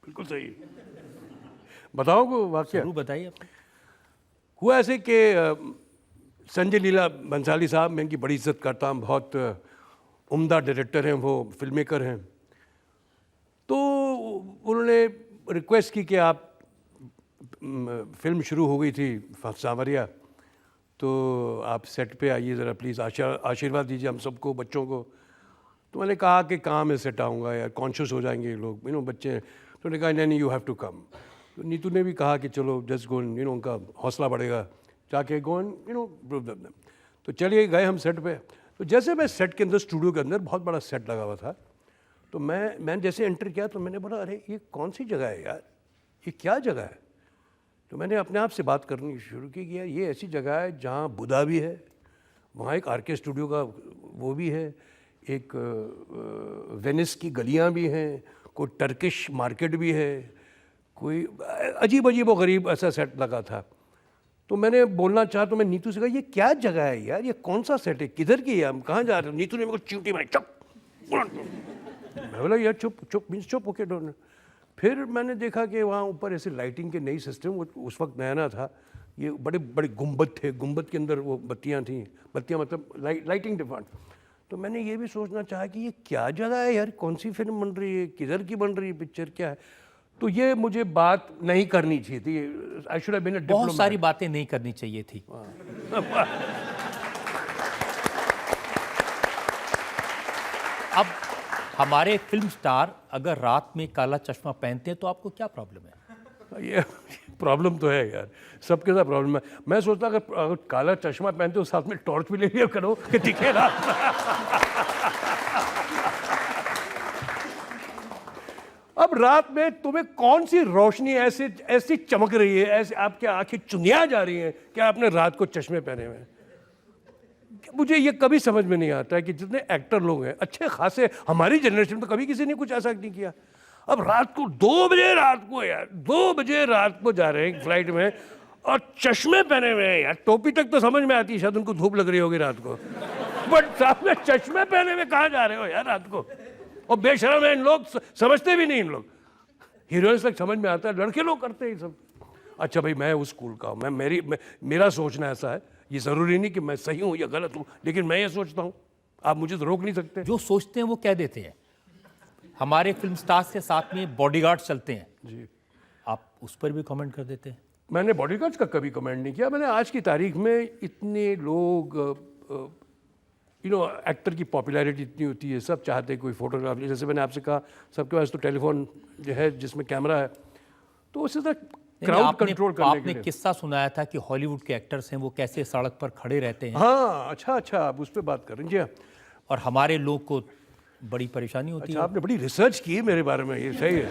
बिल्कुल सही। बताओ को वाकया। जरूर बताइए। हुआ ऐसे कि संजय लीला बंसाली साहब, मैं इनकी बड़ी इज्जत करता हूँ, बहुत उम्दा डायरेक्टर हैं, वो फिल्म मेकर हैं। तो उन्होंने रिक्वेस्ट की कि आप, फिल्म शुरू हो गई थी सांवरिया, तो आप सेट पे आइए ज़रा प्लीज़, आशीर्वाद दीजिए हम सबको, बच्चों को। तो मैंने कहा कि कहाँ मैं सेट आऊँगा यार, कॉन्शियस हो जाएंगे लोग, बच्चे। तो उन्होंने कहा नहीं यू हैव टू कम। तो नीतू ने भी कहा कि चलो जस्ट गो, उनका हौसला बढ़ेगा, जाके गो एंड तो चलिए गए हम सेट पे। तो जैसे मैं सेट के अंदर, स्टूडियो के अंदर बहुत बड़ा सेट लगा हुआ था, तो मैंने जैसे एंटर किया तो मैंने बोला अरे ये कौन सी जगह है यार, ये क्या जगह है। तो मैंने अपने आप से बात करनी शुरू की कि यार ये ऐसी जगह है जहाँ बुधा भी है, वहाँ एक आरके स्टूडियो का वो भी है, एक वेनिस की गलियाँ भी हैं, कोई टर्किश मार्केट भी है, कोई अजीब अजीब व गरीब ऐसा सेट लगा था। तो मैंने बोलना चाहा तो मैं नीतू से कहा ये क्या जगह है यार, ये कौन सा सेट है, किधर की है, हम कहाँ जा रहे हैं। नीतू ने मेरे को चींटी मारी, चुप। मैं बोला यार चुप चुप मीन्स चुप, ओके डोंट। फिर मैंने देखा कि वहाँ ऊपर ऐसे लाइटिंग के नई सिस्टम, वो उस वक्त नया नया था, ये बड़े बड़े गुंबद थे, गुंबद के अंदर वो बत्तियाँ थी, बत्तियाँ मतलब लाइटिंग डिफरेंट। तो मैंने ये भी सोचना चाहा कि ये क्या जगह है यार, कौन सी फिल्म बन रही है, किधर की बन रही है पिक्चर, क्या है। तो ये मुझे बात नहीं करनी चाहिए थी, I should have been a diplomat. बहुत सारी बातें नहीं करनी चाहिए थी। अब हमारे फिल्म स्टार अगर रात में काला चश्मा पहनते हैं तो आपको क्या प्रॉब्लम है? ये प्रॉब्लम तो है यार, सबके साथ प्रॉब्लम है। मैं सोचता अगर काला चश्मा पहनते हो साथ में टॉर्च भी ले लिया करो कि दिखे रात। अब रात में तुम्हें कौन सी रोशनी ऐसी चमक रही है, ऐसे आपकी आंखें चुनिया जा रही हैं कि आपने रात को चश्मे पहने हुए हैं। मुझे ये कभी समझ में नहीं आता है कि जितने एक्टर लोग हैं अच्छे खासे, हमारी जनरेशन में तो कभी किसी ने कुछ ऐसा नहीं किया। अब रात को 2 बजे रात को यार, 2 बजे रात को जा रहे हैं फ्लाइट में और चश्मे पहने हुए हैं यार। टोपी तक तो समझ में आती है, शायद उनको धूप लग रही होगी रात को, बट साथ में चश्मे पहने हुए कहाँ जा रहे हो यार रात को। और बेशरम है इन लोग, समझते भी नहीं इन लोग। हीरोइंस तक समझ में आता है, लड़के लोग करते हैं सब। अच्छा भाई मैं उस स्कूल का हूँ, मेरा सोचना ऐसा है, ये ज़रूरी नहीं कि मैं सही हूँ या गलत हूँ, लेकिन मैं ये सोचता हूँ, आप मुझे तो रोक नहीं सकते। जो सोचते हैं वो कह देते हैं। हमारे फिल्म स्टार्स के साथ में बॉडीगार्ड चलते हैं जी, आप उस पर भी कमेंट कर देते हैं। मैंने बॉडीगार्ड्स का कभी कमेंट नहीं किया। मैंने आज की तारीख में इतने लोग एक्टर की पॉपुलैरिटी इतनी होती है, सब चाहते हैं कोई फोटोग्राफ ले। जैसे मैंने आपसे कहा सबके पास तो टेलीफोन जो है जिसमें कैमरा है, तो उससे क्राउड कंट्रोल करने के आपने लिए। किस्सा सुनाया था कि हॉलीवुड के एक्टर्स हैं वो कैसे सड़क पर खड़े रहते हैं। हाँ अच्छा आप उस पर बात कर रहे हैं। जी हाँ, और हमारे लोग को बड़ी परेशानी होती अच्छा है। आपने बड़ी रिसर्च की है मेरे बारे में, ये सही है।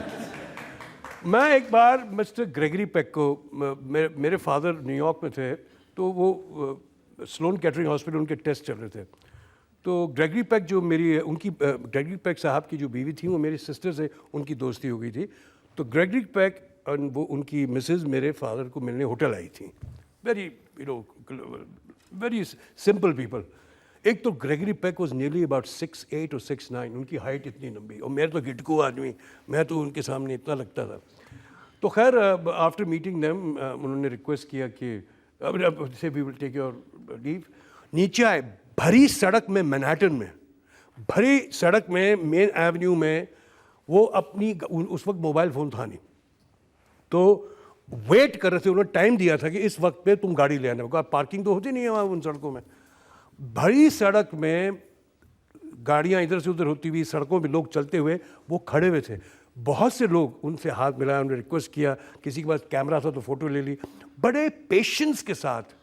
मैं एक बार मिस्टर ग्रेगरी पेक को, मेरे फादर न्यूयॉर्क में थे, तो वो स्लोन कैटरिंग हॉस्पिटल उनके टेस्ट चल रहे थे। तो ग्रेगरी पेक जो ग्रेगरी पेक साहब की जो बीवी थी वो मेरी सिस्टर से उनकी दोस्ती हो गई थी। तो ग्रेगरी पेक और वो उनकी मिसेस मेरे फादर को मिलने होटल आई थी। Very simple people. एक तो Gregory Peck was nearly about 6'8" और 6'9", उनकी हाइट इतनी लंबी, और मेरे तो गिटकू आदमी, मैं तो उनके सामने इतना लगता था। तो खैर आफ्टर मीटिंग देम उन्होंने रिक्वेस्ट किया कि so we will take your leave. नीचे आए, भरी सड़क में, मैनहट्टन में, भरी सड़क में, मेन एवेन्यू में, वो अपनी, उस वक्त मोबाइल फ़ोन था नहीं, तो वेट कर रहे थे। उन्होंने टाइम दिया था कि इस वक्त पे तुम गाड़ी ले आना, पार्किंग तो होती नहीं है वहाँ उन सड़कों में। भरी सड़क में गाड़ियाँ इधर से उधर होती हुई, सड़कों में लोग चलते हुए वो खड़े हुए थे। बहुत से लोग उनसे हाथ मिलाया, उन्होंने रिक्वेस्ट किया, किसी के पास कैमरा था तो फ़ोटो ले ली। बड़े पेशेंस के साथ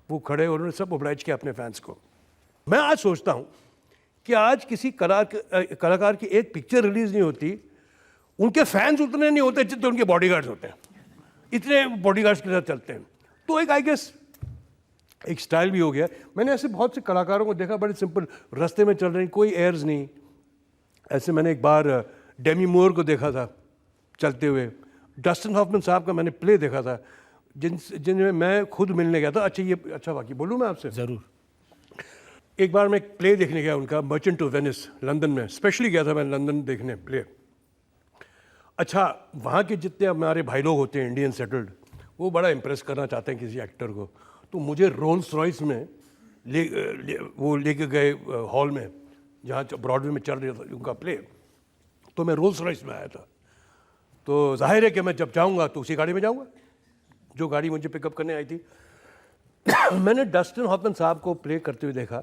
वो खड़े, और उन्होंने सब ओब्लाइज किया अपने फैंस को। मैं आज सोचता हूँ कि आज किसी कलाकार की एक पिक्चर रिलीज़ नहीं होती, उनके फैंस उतने नहीं होते जितने उनके बॉडीगार्ड्स होते हैं, इतने बॉडीगार्ड्स के साथ चलते हैं। तो एक आई गेस एक स्टाइल भी हो गया। मैंने ऐसे बहुत से कलाकारों को देखा, बड़े सिंपल रास्ते में चल रहे हैं, कोई एयर्स नहीं। ऐसे मैंने एक बार डेमी मूर को देखा था चलते हुए। डस्टिन हॉफमैन साहब का मैंने प्ले देखा था जिनमें मैं खुद मिलने गया था। अच्छा ये अच्छा बाकी बोलूँ मैं आपसे? ज़रूर। एक बार मैं एक प्ले देखने गया उनका, मर्चेंट ऑफ वेनिस, लंदन में। स्पेशली गया था मैं लंदन देखने प्ले। अच्छा, वहाँ के जितने हमारे भाई लोग होते हैं इंडियन सेटल्ड, वो बड़ा इम्प्रेस करना चाहते हैं किसी एक्टर को, तो मुझे रोल्स रॉयस में वो लेके गए हॉल में, जहाँ ब्रॉडवे में चल रहा था उनका प्ले। तो मैं रोल्स रॉयस में आया था, तो जाहिर है कि मैं जब जाऊँगा तो उसी गाड़ी में जाऊँगा जो गाड़ी मुझे पिकअप करने आई थी। मैंने डस्टिन हॉफमैन साहब को प्ले करते हुए देखा।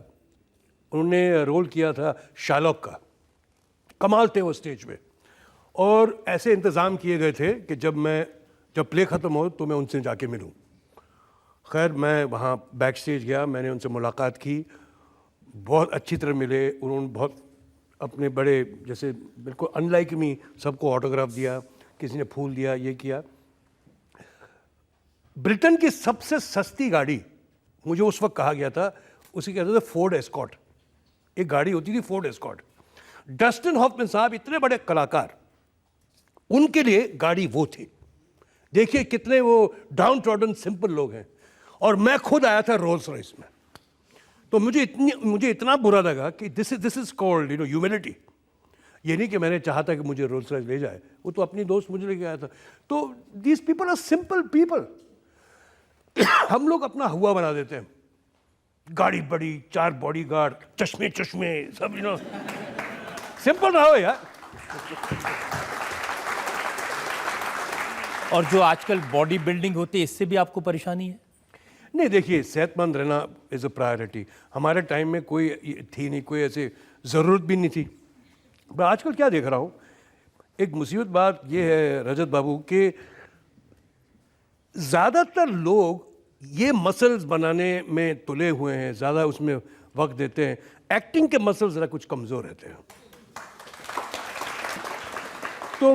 उन्होंने रोल किया था शार्लॉक का। कमाल थे वो स्टेज पे, और ऐसे इंतज़ाम किए गए थे कि जब प्ले ख़त्म हो तो मैं उनसे जाके मिलूं। खैर, मैं वहाँ बैक स्टेज गया, मैंने उनसे मुलाकात की, बहुत अच्छी तरह मिले। उन्होंने बहुत अपने बड़े, जैसे बिल्कुल अनलाइक मी, सबको ऑटोग्राफ दिया, किसी ने फूल दिया, ये किया। ब्रिटेन की सबसे सस्ती गाड़ी, मुझे उस वक्त कहा गया था, उसे कहते थे फोर्ड एस्कॉट। एक गाड़ी होती थी फोर्ड एस्कॉट। डस्टिन हॉफमैन साहब इतने बड़े कलाकार, उनके लिए गाड़ी वो थी। देखिए कितने वो डाउन ट्रॉडन सिंपल लोग हैं। और मैं खुद आया था रोल्स रॉयस में, तो मुझे इतना बुरा लगा कि दिस इज कॉल्ड ह्यूमिलिटी। ये नहीं कि मैंने चाहा था कि मुझे रोल्स रॉयस ले जाए, वो तो अपनी दोस्त मुझे लेके आया था। तो these people are simple people. हम लोग अपना हुआ बना देते हैं, गाड़ी बड़ी, 4 बॉडीगार्ड, चश्मे सब, सिंपल रहो यार। और जो आजकल बॉडी बिल्डिंग होती है, इससे भी आपको परेशानी है? नहीं, देखिए, सेहतमंद रहना इज़ अ प्रायोरिटी। हमारे टाइम में कोई थी नहीं, कोई ऐसे ज़रूरत भी नहीं थी। मैं आजकल क्या देख रहा हूँ, एक मुसीबत बात ये है रजत बाबू कि ज़्यादातर लोग ये मसल्स बनाने में तुले हुए हैं, ज़्यादा उसमें वक्त देते हैं। एक्टिंग के मसल्स ज़रा कुछ कमज़ोर रहते हैं। तो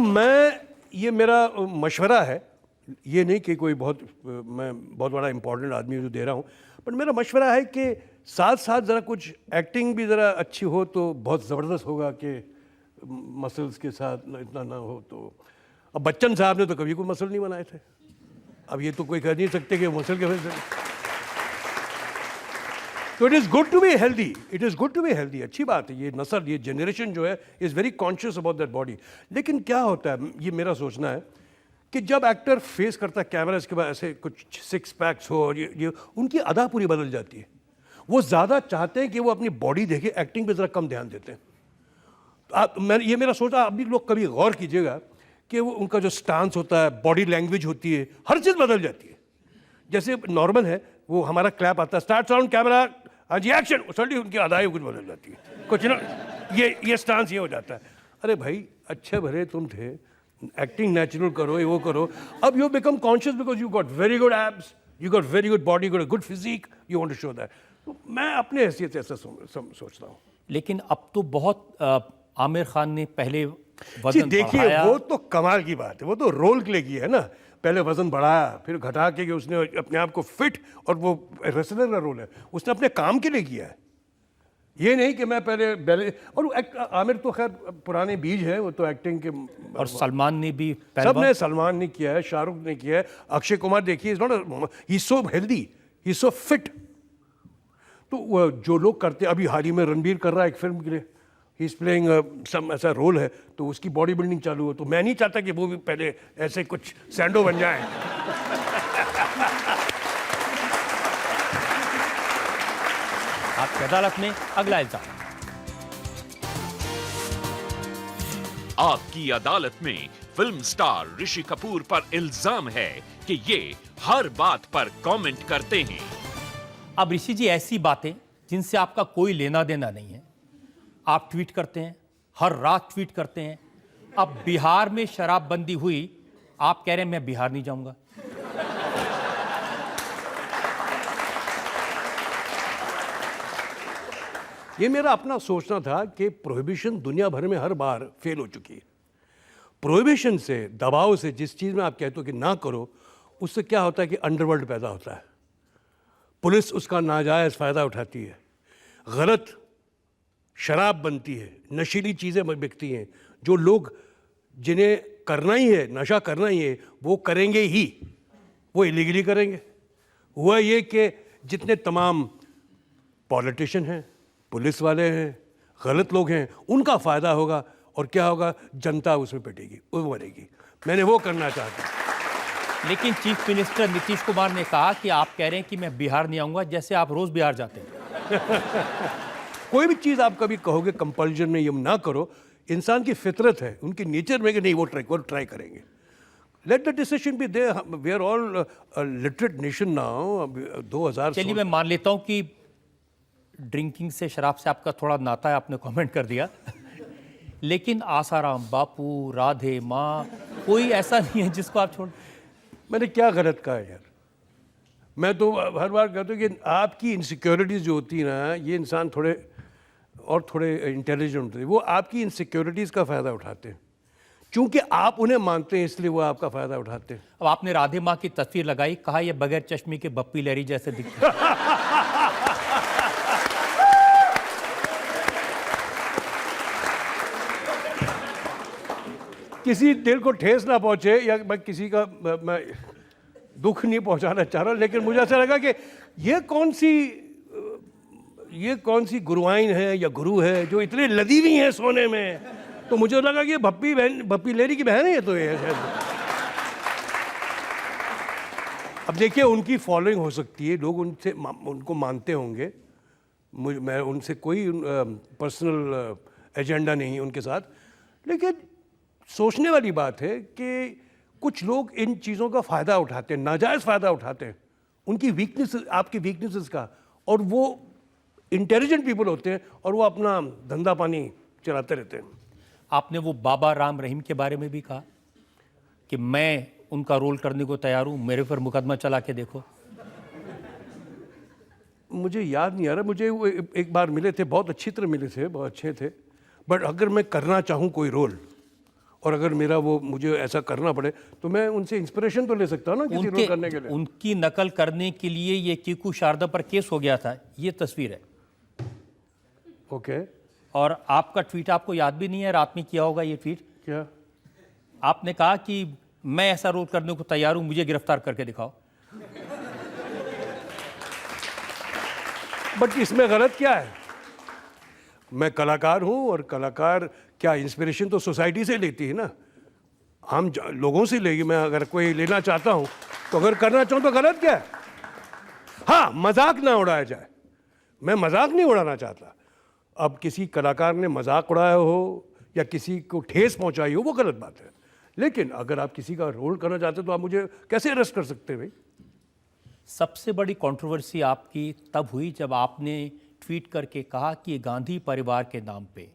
ये मेरा मशवरा है, ये नहीं कि कोई मैं बहुत बड़ा इंपॉर्टेंट आदमी जो दे रहा हूँ, बट मेरा मशवरा है कि साथ साथ ज़रा कुछ एक्टिंग भी ज़रा अच्छी हो तो बहुत ज़बरदस्त होगा, कि मसल्स के साथ इतना ना हो। तो अब बच्चन साहब ने तो कभी कोई मसल नहीं बनाए थे, अब ये तो कोई कह नहीं सकते कि मसल के वजह से। तो it is good to be healthy, it is good to be healthy, अच्छी बात है। ये नस्ल, ये जनरेशन जो है is very conscious about that body. लेकिन क्या होता है, ये मेरा सोचना है कि जब एक्टर फेस करता है कैमरा, इसके बाद ऐसे कुछ 6 पैक्स हो और ये उनकी अदा पूरी बदल जाती है। वो ज़्यादा चाहते हैं कि वो अपनी बॉडी देखे, एक्टिंग पे ज़रा कम ध्यान देते हैं। ये मेरा सोचा, आप भी लोग कभी गौर कीजिएगा कि वो उनका जो स्टांस होता है, बॉडी लैंग्वेज होती है, हर चीज़ बदल जाती है। जैसे नॉर्मल है, वो हमारा क्लैप आता है, स्टार्ट साउंड कैमरा, हाँ जी एक्शन, सडनली उनकी अदाएँ कुछ बदल जाती है, कुछ ना, ये स्टांस ये हो जाता है। अरे भाई, अच्छे भले तुम थे, एक्टिंग नेचुरल करो, ये वो करो। अब you become conscious because you got very good abs, you got very good body, got a good physique, you want to show that. तो मैं अपने हैसियत से ऐसा सोचता हूँ। लेकिन अब तो बहुत आमिर खान ने पहले जी वजन देखिए, बढ़ाया। वो तो कमाल की बात है, वो तो रोल के लिए किया है ना। पहले वजन बढ़ाया, फिर घटा के कि उसने अपने आप को फिट, और वो रेसलर का रोल है, उसने अपने काम के लिए किया है। ये नहीं कि मैं पहले और आमिर तो खैर पुराने बीज है, वो तो एक्टिंग के। और सलमान ने भी सबने, सलमान ने किया है, शाहरुख ने किया है, अक्षय कुमार देखिए, he is so healthy, he is so fit. तो जो लोग करते, अभी हाल ही में रणबीर कर रहा है एक फिल्म के लिए, ही इज प्लेइंग सम ऐसा रोल है, तो उसकी बॉडी बिल्डिंग चालू हो। तो मैं नहीं चाहता कि वो भी पहले ऐसे कुछ सैंडो बन जाए। आपकी अदालत में अगला इल्जाम। आपकी अदालत में फिल्म स्टार ऋषि कपूर पर इल्जाम है कि ये हर बात पर कमेंट करते हैं। अब ऋषि जी, ऐसी बातें जिनसे आपका कोई लेना देना नहीं है, आप ट्वीट करते हैं, हर रात ट्वीट करते हैं। अब बिहार में शराबबंदी हुई, आप कह रहे हैं मैं बिहार नहीं जाऊंगा। ये मेरा अपना सोचना था कि प्रोहिबिशन दुनिया भर में हर बार फेल हो चुकी है। प्रोहिबिशन से, दबाव से, जिस चीज़ में आप कहते हो कि ना करो, उससे क्या होता है कि अंडरवर्ल्ड पैदा होता है, पुलिस उसका नाजायज़ फ़ायदा उठाती है, गलत शराब बनती है, नशीली चीज़ें बिकती हैं। जो लोग, जिन्हें करना ही है, नशा करना ही है, वो करेंगे ही, वो इलीगली करेंगे। हुआ ये कि जितने तमाम पॉलिटिशियन हैं, पुलिस वाले हैं, गलत लोग हैं, उनका फ़ायदा होगा और क्या होगा, जनता उसमें पिटेगी, वो मरेगी। मैंने वो करना चाहता हूँ। लेकिन चीफ मिनिस्टर नीतीश कुमार ने कहा कि आप कह रहे हैं कि मैं बिहार नहीं आऊँगा, जैसे आप रोज़ बिहार जाते हैं। कोई भी चीज़ आप कभी कहोगे कंपल्जन में ये ना करो, इंसान की फितरत है, उनकी नेचर में कि नहीं वो ट्राई करेंगे। Let the decision be there. We are all literate nation now. 2000 चलिए मैं मान लेता हूँ कि ड्रिंकिंग से, शराब से आपका थोड़ा नाता है, आपने कमेंट कर दिया। लेकिन आसाराम बापू, राधे माँ, कोई ऐसा नहीं है जिसको आप छोड़। मैंने क्या गलत कहा यार? मैं तो हर बार कहता हूँ कि आपकी इनसिक्योरिटीज़ जो होती है ना, ये इंसान थोड़े इंटेलिजेंट होते हैं, वो आपकी इनसिक्योरिटीज़ का फ़ायदा उठाते हैं, क्योंकि आप उन्हें मानते हैं इसलिए वो आपका फ़ायदा उठाते हैं। अब आपने राधे माँ की तस्वीर लगाई, कहा ये बगैर चश्मे के बप्पी लहरी जैसे दिखते हैं। किसी दिल को ठेस ना पहुंचे या मैं किसी का मैं दुख नहीं पहुंचाना चाह रहा, लेकिन मुझे ऐसा लगा कि ये कौन सी गुरुआइन है या गुरु है जो इतने लदी हुई हैं सोने में, तो मुझे लगा कि ये भप्पी लेरी की बहन है ये तो ये शायद। अब देखिए उनकी फॉलोइंग हो सकती है, लोग उनको मानते होंगे, मैं उनसे कोई पर्सनल एजेंडा नहीं उनके साथ, लेकिन सोचने वाली बात है कि कुछ लोग इन चीज़ों का फ़ायदा उठाते हैं, नाजायज़ फ़ायदा उठाते हैं उनकी वीकनेस, आपकी वीकनेसेस का, और वो इंटेलिजेंट पीपल होते हैं और वो अपना धंधा पानी चलाते रहते हैं। आपने वो बाबा राम रहीम के बारे में भी कहा कि मैं उनका रोल करने को तैयार हूँ, मेरे पर मुकदमा चला के देखो। मुझे याद नहीं आ रहा, मुझे वो एक बार मिले थे, बहुत अच्छी तरह मिले थे, बहुत अच्छे थे, बट अगर मैं करना चाहूँ कोई रोल और अगर मुझे ऐसा करना पड़े तो मैं उनसे इंस्पिरेशन तो ले सकता हूँ ना किसी रोल करने के लिए। उनकी नकल करने के लिए ये कीकू शारदा पर केस हो गया था, ये तस्वीर है। ओके। और आपका ट्वीट आपको याद भी नहीं है, रात में किया होगा ये ट्वीट। क्या आपने कहा कि मैं ऐसा रोल करने को तैयार हूं, मुझे गिरफ्तार करके दिखाओ। बट इसमें गलत क्या है? मैं कलाकार हूं और कलाकार क्या इंस्पिरेशन तो सोसाइटी से लेती है ना, हम लोगों से लेगी। मैं अगर कोई लेना चाहता हूं तो अगर करना चाहूं तो गलत क्या है? हाँ, मजाक ना उड़ाया जाए, मैं मजाक नहीं उड़ाना चाहता। अब किसी कलाकार ने मजाक उड़ाया हो या किसी को ठेस पहुंचाई हो वो गलत बात है, लेकिन अगर आप किसी का रोल करना चाहते हो तो आप मुझे कैसे अरेस्ट कर सकते हैं भाई? सबसे बड़ी कंट्रोवर्सी आपकी तब हुई जब आपने ट्वीट करके कहा कि गांधी परिवार के नाम पे,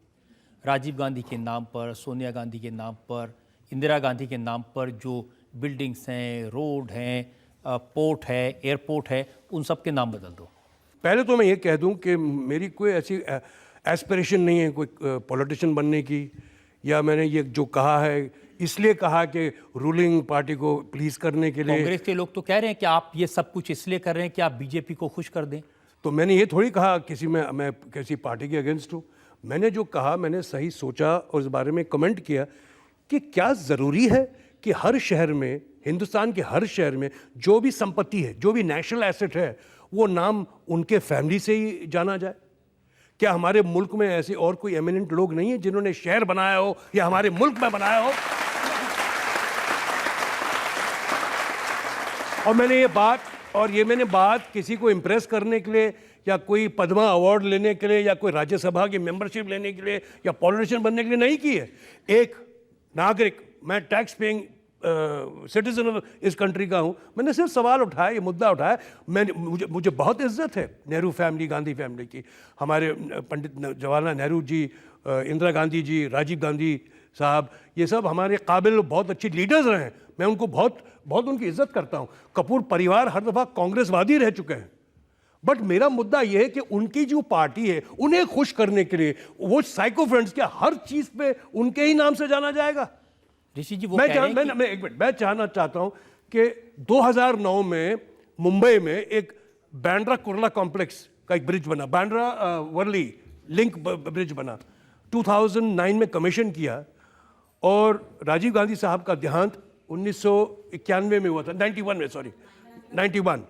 राजीव गांधी के नाम पर, सोनिया गांधी के नाम पर, इंदिरा गांधी के नाम पर जो बिल्डिंग्स हैं, रोड हैं, पोर्ट है, एयरपोर्ट है, उन सब के नाम बदल दो। पहले तो मैं ये कह दूं कि मेरी कोई ऐसी एस्पिरेशन नहीं है कोई पॉलिटिशियन बनने की, या मैंने ये जो कहा है इसलिए कहा कि रूलिंग पार्टी को प्लीज़ करने के लिए। कांग्रेस के लोग तो कह रहे हैं कि आप ये सब कुछ इसलिए कर रहे हैं कि आप बीजेपी को खुश कर दें। तो मैंने ये थोड़ी कहा मैं किसी पार्टी के अगेंस्ट हूँ। मैंने जो कहा मैंने सही सोचा और इस बारे में कमेंट किया कि क्या ज़रूरी है कि हर शहर में, हिंदुस्तान के हर शहर में जो भी संपत्ति है, जो भी नेशनल एसेट है, वो नाम उनके फैमिली से ही जाना जाए? क्या हमारे मुल्क में ऐसे और कोई एमिनेंट लोग नहीं है जिन्होंने शहर बनाया हो या हमारे मुल्क में बनाया हो? और मैंने बात किसी को इम्प्रेस करने के लिए या कोई पद्मा अवार्ड लेने के लिए या कोई राज्यसभा की मेंबरशिप लेने के लिए या पॉलिटिशियन बनने के लिए नहीं की है। एक नागरिक, मैं टैक्स पेइंग सिटीजन ऑफ इस कंट्री का हूँ, मैंने सिर्फ सवाल उठाया, ये मुद्दा उठाया। मुझे बहुत इज्जत है नेहरू फैमिली, गांधी फैमिली की। हमारे पंडित जवाहरलाल नेहरू जी, इंदिरा गांधी जी, राजीव गांधी साहब, ये सब हमारे काबिल बहुत अच्छे लीडर्स रहे हैं। मैं उनको बहुत उनकी इज्जत करता हूँ। कपूर परिवार हर दफ़ा कांग्रेसवादी रह चुके हैं, बट मेरा मुद्दा यह है कि उनकी जो पार्टी है उन्हें खुश करने के लिए वो साइको फ्रेंड्स, क्या हर चीज़ पे उनके ही नाम से जाना जाएगा? ऋषि जी वो मैं चाहना चाहता हूं कि 2009 में मुंबई में एक बांद्रा कुर्ला कॉम्प्लेक्स का एक ब्रिज बना, बांद्रा वर्ली लिंक ब्रिज बना, 2009 में कमीशन किया, और राजीव गांधी साहब का देहांत 1991 में हुआ था, 91।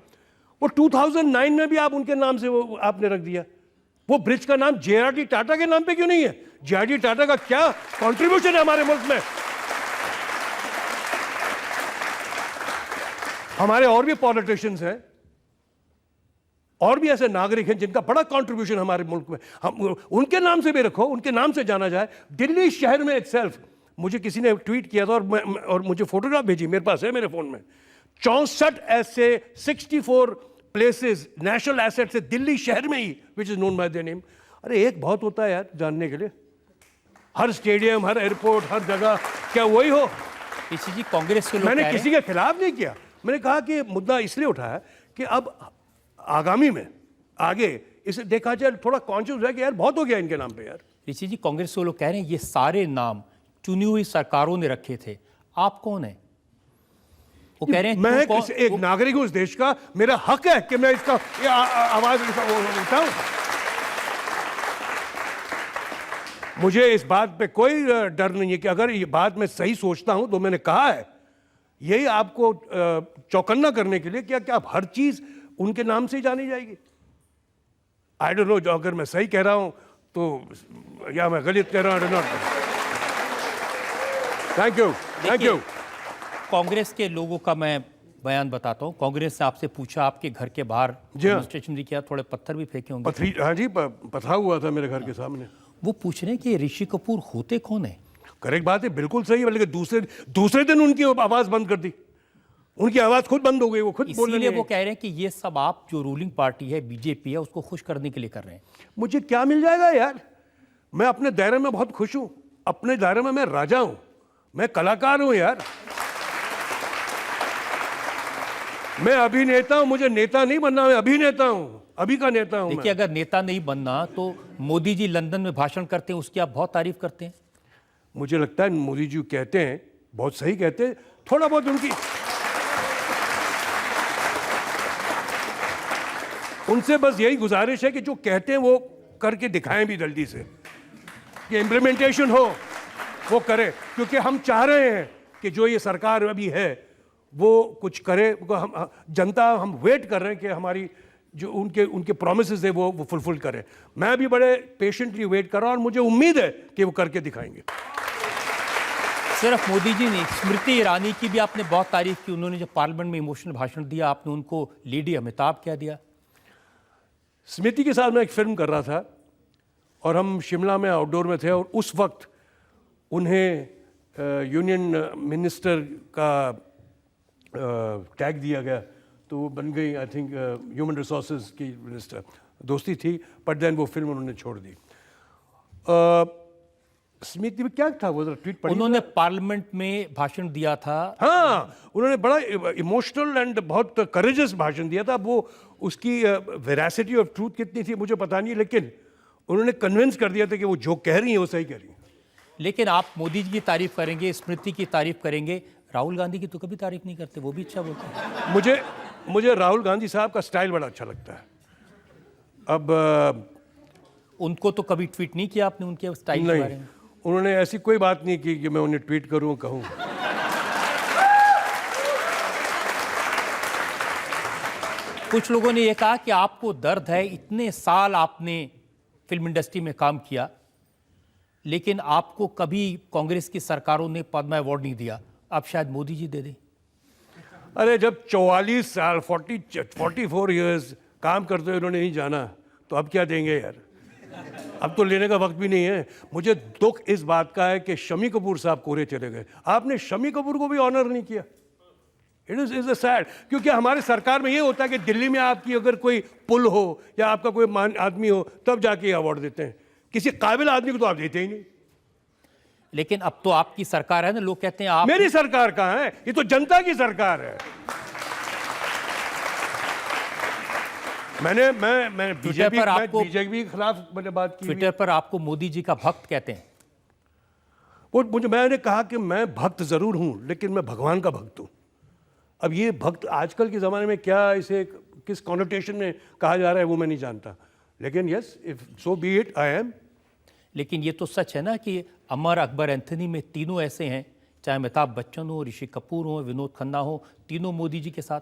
वो 2009 में भी आप उनके नाम से वो आपने रख दिया। वो ब्रिज का नाम JRD टाटा के नाम पे क्यों नहीं है? JRD टाटा का क्या कंट्रीब्यूशन है हमारे मुल्क में? हमारे और भी पॉलिटिशियंस हैं, और भी ऐसे नागरिक हैं जिनका बड़ा कंट्रीब्यूशन हमारे मुल्क में, हम उनके नाम से भी रखो, उनके नाम से जाना जाए। दिल्ली शहर में इटसेल्फ, मुझे किसी ने ट्वीट किया था और मुझे फोटोग्राफ भेजी, मेरे पास है मेरे फोन में, 64 ऐसे 64 प्लेसेस नेशनल एसेट्स है दिल्ली शहर में ही which is known by their name. अरे एक बहुत होता है यार जानने के लिए, हर स्टेडियम, हर एयरपोर्ट, हर जगह, क्या वही हो? ऋषि जी, कांग्रेस के लोग मैंने कह रहे किसी के खिलाफ नहीं किया, मैंने कहा कि मुद्दा इसलिए उठाया कि अब आगामी में आगे इसे देखा जाए, थोड़ा कॉन्शियस है कि यार बहुत हो गया इनके नाम पे यार। ऋषि जी, कांग्रेस के लोग कह रहे हैं ये सारे नाम चुनी हुई सरकारों ने रखे थे, आप कौन है? वो कह रहे हैं मैं तुम कौन- एक नागरिक हूं इस देश का, मेरा हक है कि मैं इसका आवाज उठाऊं। मुझे इस बात पे कोई डर नहीं है कि अगर ये बात मैं सही सोचता हूं तो मैंने कहा है, यही आपको चौकन्ना करने के लिए क्या क्या हर चीज उनके नाम से ही जानी जाएगी। आई डोंट नो, अगर मैं सही कह रहा हूं तो या मैं गलत कह रहा हूं, I don't know. Thank you, thank you. Congress के लोगों का मैं बयान बताता हूं। कांग्रेस ने आपसे पूछा, आपके घर के बाहर जी हाँ। डेमोन्स्ट्रेशन भी किया, थोड़े पत्थर भी फेंके होंगे। पथरी, हाँ जी, पथरा हुआ था मेरे घर के सामने। वो पूछ रहे हैं कि ऋषि कपूर होते कौन है? करेक्ट बात है, बिल्कुल सही है, लेकिन दूसरे दिन उनकी आवाज बंद कर दी, उनकी आवाज खुद बंद हो गई, वो खुद बोलने इसीलिए लगे। वो कह रहे हैं कि ये सब आप जो रूलिंग पार्टी है बीजेपी है उसको खुश करने के लिए कर रहे हैं। मुझे क्या मिल जाएगा यार? मैं अपने दायरे में बहुत खुश हूं, अपने दायरे में मैं राजा हूं, मैं कलाकार हूं यार। मैं अभिनेता हूं, मुझे नेता नहीं बनना, मैं अभिनेता हूं, अभी का नेता हूं। देखिए, अगर नेता नहीं बनना तो मोदी जी लंदन में भाषण करते हैं, उसकी आप बहुत तारीफ करते हैं। मुझे लगता है मोदी जी कहते हैं, बहुत सही कहते हैं, थोड़ा बहुत उनसे बस यही गुजारिश है कि जो कहते हैं वो करके दिखाएं भी जल्दी से, कि इम्प्लीमेंटेशन हो, वो करे, क्योंकि हम चाह रहे हैं कि जो ये सरकार अभी है वो कुछ करे। हम जनता, हम वेट कर रहे हैं कि हमारी जो उनके प्रोमिसेस है वो फुलफिल करें। मैं भी बड़े पेशेंटली वेट कर रहा हूं और मुझे उम्मीद है कि वो करके दिखाएंगे। सिर्फ मोदी जी नहीं, स्मृति ईरानी की भी आपने बहुत तारीफ की। उन्होंने जब पार्लियामेंट में इमोशनल भाषण दिया, आपने उनको लेडी अमिताभ कह दिया। स्मृति के साथ मैं एक फिल्म कर रहा था और हम शिमला में आउटडोर में थे और उस वक्त उन्हें यूनियन मिनिस्टर का टैग दिया गया, तो वो बन गई आई थिंक ह्यूमन रिसोर्सेज की मिनिस्टर। दोस्ती थी, बट देन वो फिल्म उन्होंने छोड़ दी। स्मृति में क्या था वो, ट्वीट पढ़ी? उन्होंने पार्लियामेंट में भाषण दिया था। हाँ, उन्होंने बड़ा इमोशनल एंड बहुत करेजियस भाषण दिया था। वो उसकी वेरासिटी ऑफ ट्रूथ कितनी थी मुझे पता नहीं, लेकिन उन्होंने कन्विंस कर दिया था कि वो जो कह रही है वो सही कह रही है। लेकिन आप मोदी जी की तारीफ करेंगे, स्मृति की तारीफ करेंगे, राहुल गांधी की तो कभी तारीफ नहीं करते, वो भी अच्छा बोलते हैं। मुझे राहुल गांधी साहब का स्टाइल बड़ा अच्छा लगता है। अब उनको तो कभी ट्वीट नहीं किया आपने उनके स्टाइल के बारे नहीं, में? उन्होंने ऐसी कोई बात नहीं की कि मैं उन्हें ट्वीट करूं, कहूं। कुछ लोगों ने यह कहा कि आपको दर्द है, इतने साल आपने फिल्म इंडस्ट्री में काम किया, लेकिन आपको कभी कांग्रेस की सरकारों ने पद्म अवार्ड नहीं दिया, अब शायद मोदी जी दे दें। अरे जब 44 साल 44 इयर्स काम करते हुए उन्होंने नहीं जाना, तो अब क्या देंगे यार? अब तो लेने का वक्त भी नहीं है। मुझे दुख इस बात का है कि शमी कपूर साहब कोरे चले गए, आपने शमी कपूर को भी ऑनर नहीं किया। इट इज सैड, क्योंकि हमारे सरकार में ये होता है कि दिल्ली में आपकी अगर कोई पुल हो या आपका कोई आदमी हो तब जाके अवार्ड देते हैं, किसी काबिल आदमी को तो आप देते ही नहीं। लेकिन अब तो आपकी सरकार है ना, लोग कहते हैं आप। मेरी सरकार कहाँ है? ये तो जनता की सरकार है। मैं बीजेपी के खिलाफ मैंने बात की। ट्विटर पर आपको मोदी जी का भक्त कहते हैं। मैंने कहा कि मैं भक्त जरूर हूं, लेकिन मैं भगवान का भक्त हूं। अब ये भक्त आजकल के ज़माने में क्या इसे किस कॉनोटेशन में कहा जा रहा है वो मैं नहीं जानता, लेकिन yes, if so B it, I am. लेकिन ये तो सच है ना कि अमर, अकबर, एंथनी में तीनों ऐसे हैं, चाहे अमिताभ बच्चन हो, ऋषि कपूर हो, विनोद खन्ना हो, तीनों मोदी जी के साथ।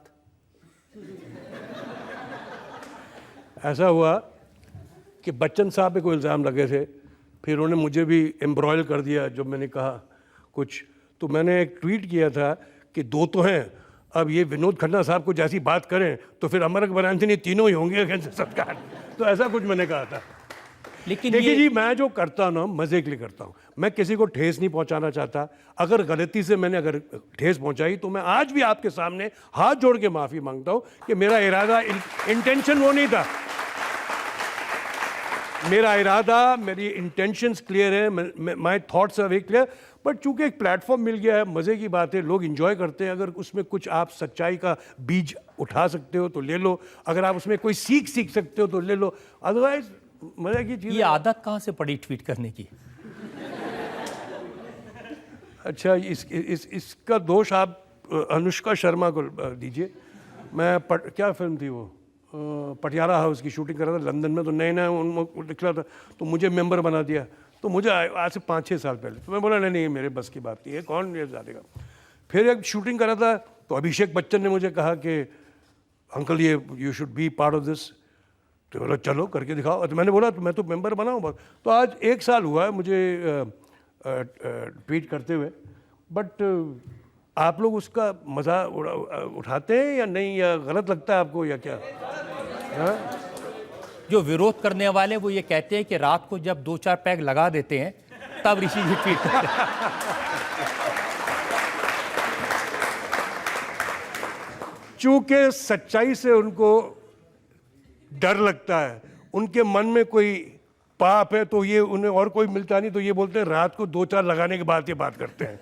ऐसा हुआ कि बच्चन साहब पे कोई इल्ज़ाम लगे थे, फिर उन्होंने मुझे भी एम्ब्रॉयल कर दिया जब मैंने कहा कुछ, तो मैंने एक ट्वीट किया था कि दो तो हैं, अब ये विनोद खन्ना साहब को जैसी बात करें तो फिर अमर अकबर एंथनी तीनों ही होंगे सरकार। तो ऐसा कुछ मैंने कहा था। लेकिन देखिए जी, मैं जो करता हूँ ना मज़े के लिए करता हूँ, मैं किसी को ठेस नहीं पहुँचाना चाहता। अगर गलती से मैंने अगर ठेस पहुँचाई तो मैं आज भी आपके सामने हाथ जोड़ के माफ़ी मांगता हूँ कि मेरा इरादा इंटेंशन वो नहीं था। मेरा इरादा, मेरी इंटेंशंस क्लियर है, my thoughts are very clear, but चूंकि एक प्लेटफॉर्म मिल गया है, मज़े की बात है, लोग इंजॉय करते हैं। अगर उसमें कुछ आप सच्चाई का बीज उठा सकते हो तो ले लो, अगर आप उसमें कोई सीख सकते हो तो ले लो, अदरवाइज मज़े की चीज़। ये आदत कहाँ से पड़ी ट्वीट करने की? अच्छा, इसका दोष आप अनुष्का शर्मा को दीजिए। मैं क्या फिल्म थी वो, पटियाला हाउस की शूटिंग कर रहा था लंदन में, तो नए नए उनको दिख रहा था, तो मुझे मेंबर बना दिया। तो मुझे आज से 5-6 साल पहले, तो मैं बोला नहीं ये मेरे बस की बात नहीं है, कौन ये जानेगा। फिर एक शूटिंग कर रहा था तो अभिषेक बच्चन ने मुझे कहा कि अंकल ये you should be part of this. तो बोला चलो करके दिखाओ। तो मैंने बोला तो मैं तो मेंबर बनाऊँ बस। तो आज 1 साल हुआ है मुझे ट्वीट करते हुए, बट आप लोग उसका मज़ा उठाते हैं या नहीं, या गलत लगता है आपको या क्या? हाँ? जो विरोध करने वाले वो ये कहते हैं कि रात को जब 2-4 पैग लगा देते हैं तब ऋषि जी ट्वीट करते हैं। चूंकि सच्चाई से उनको डर लगता है, उनके मन में कोई पाप है, तो ये उन्हें और कोई मिलता नहीं, तो ये बोलते हैं रात को 2-4 लगाने के बाद ये बात करते हैं।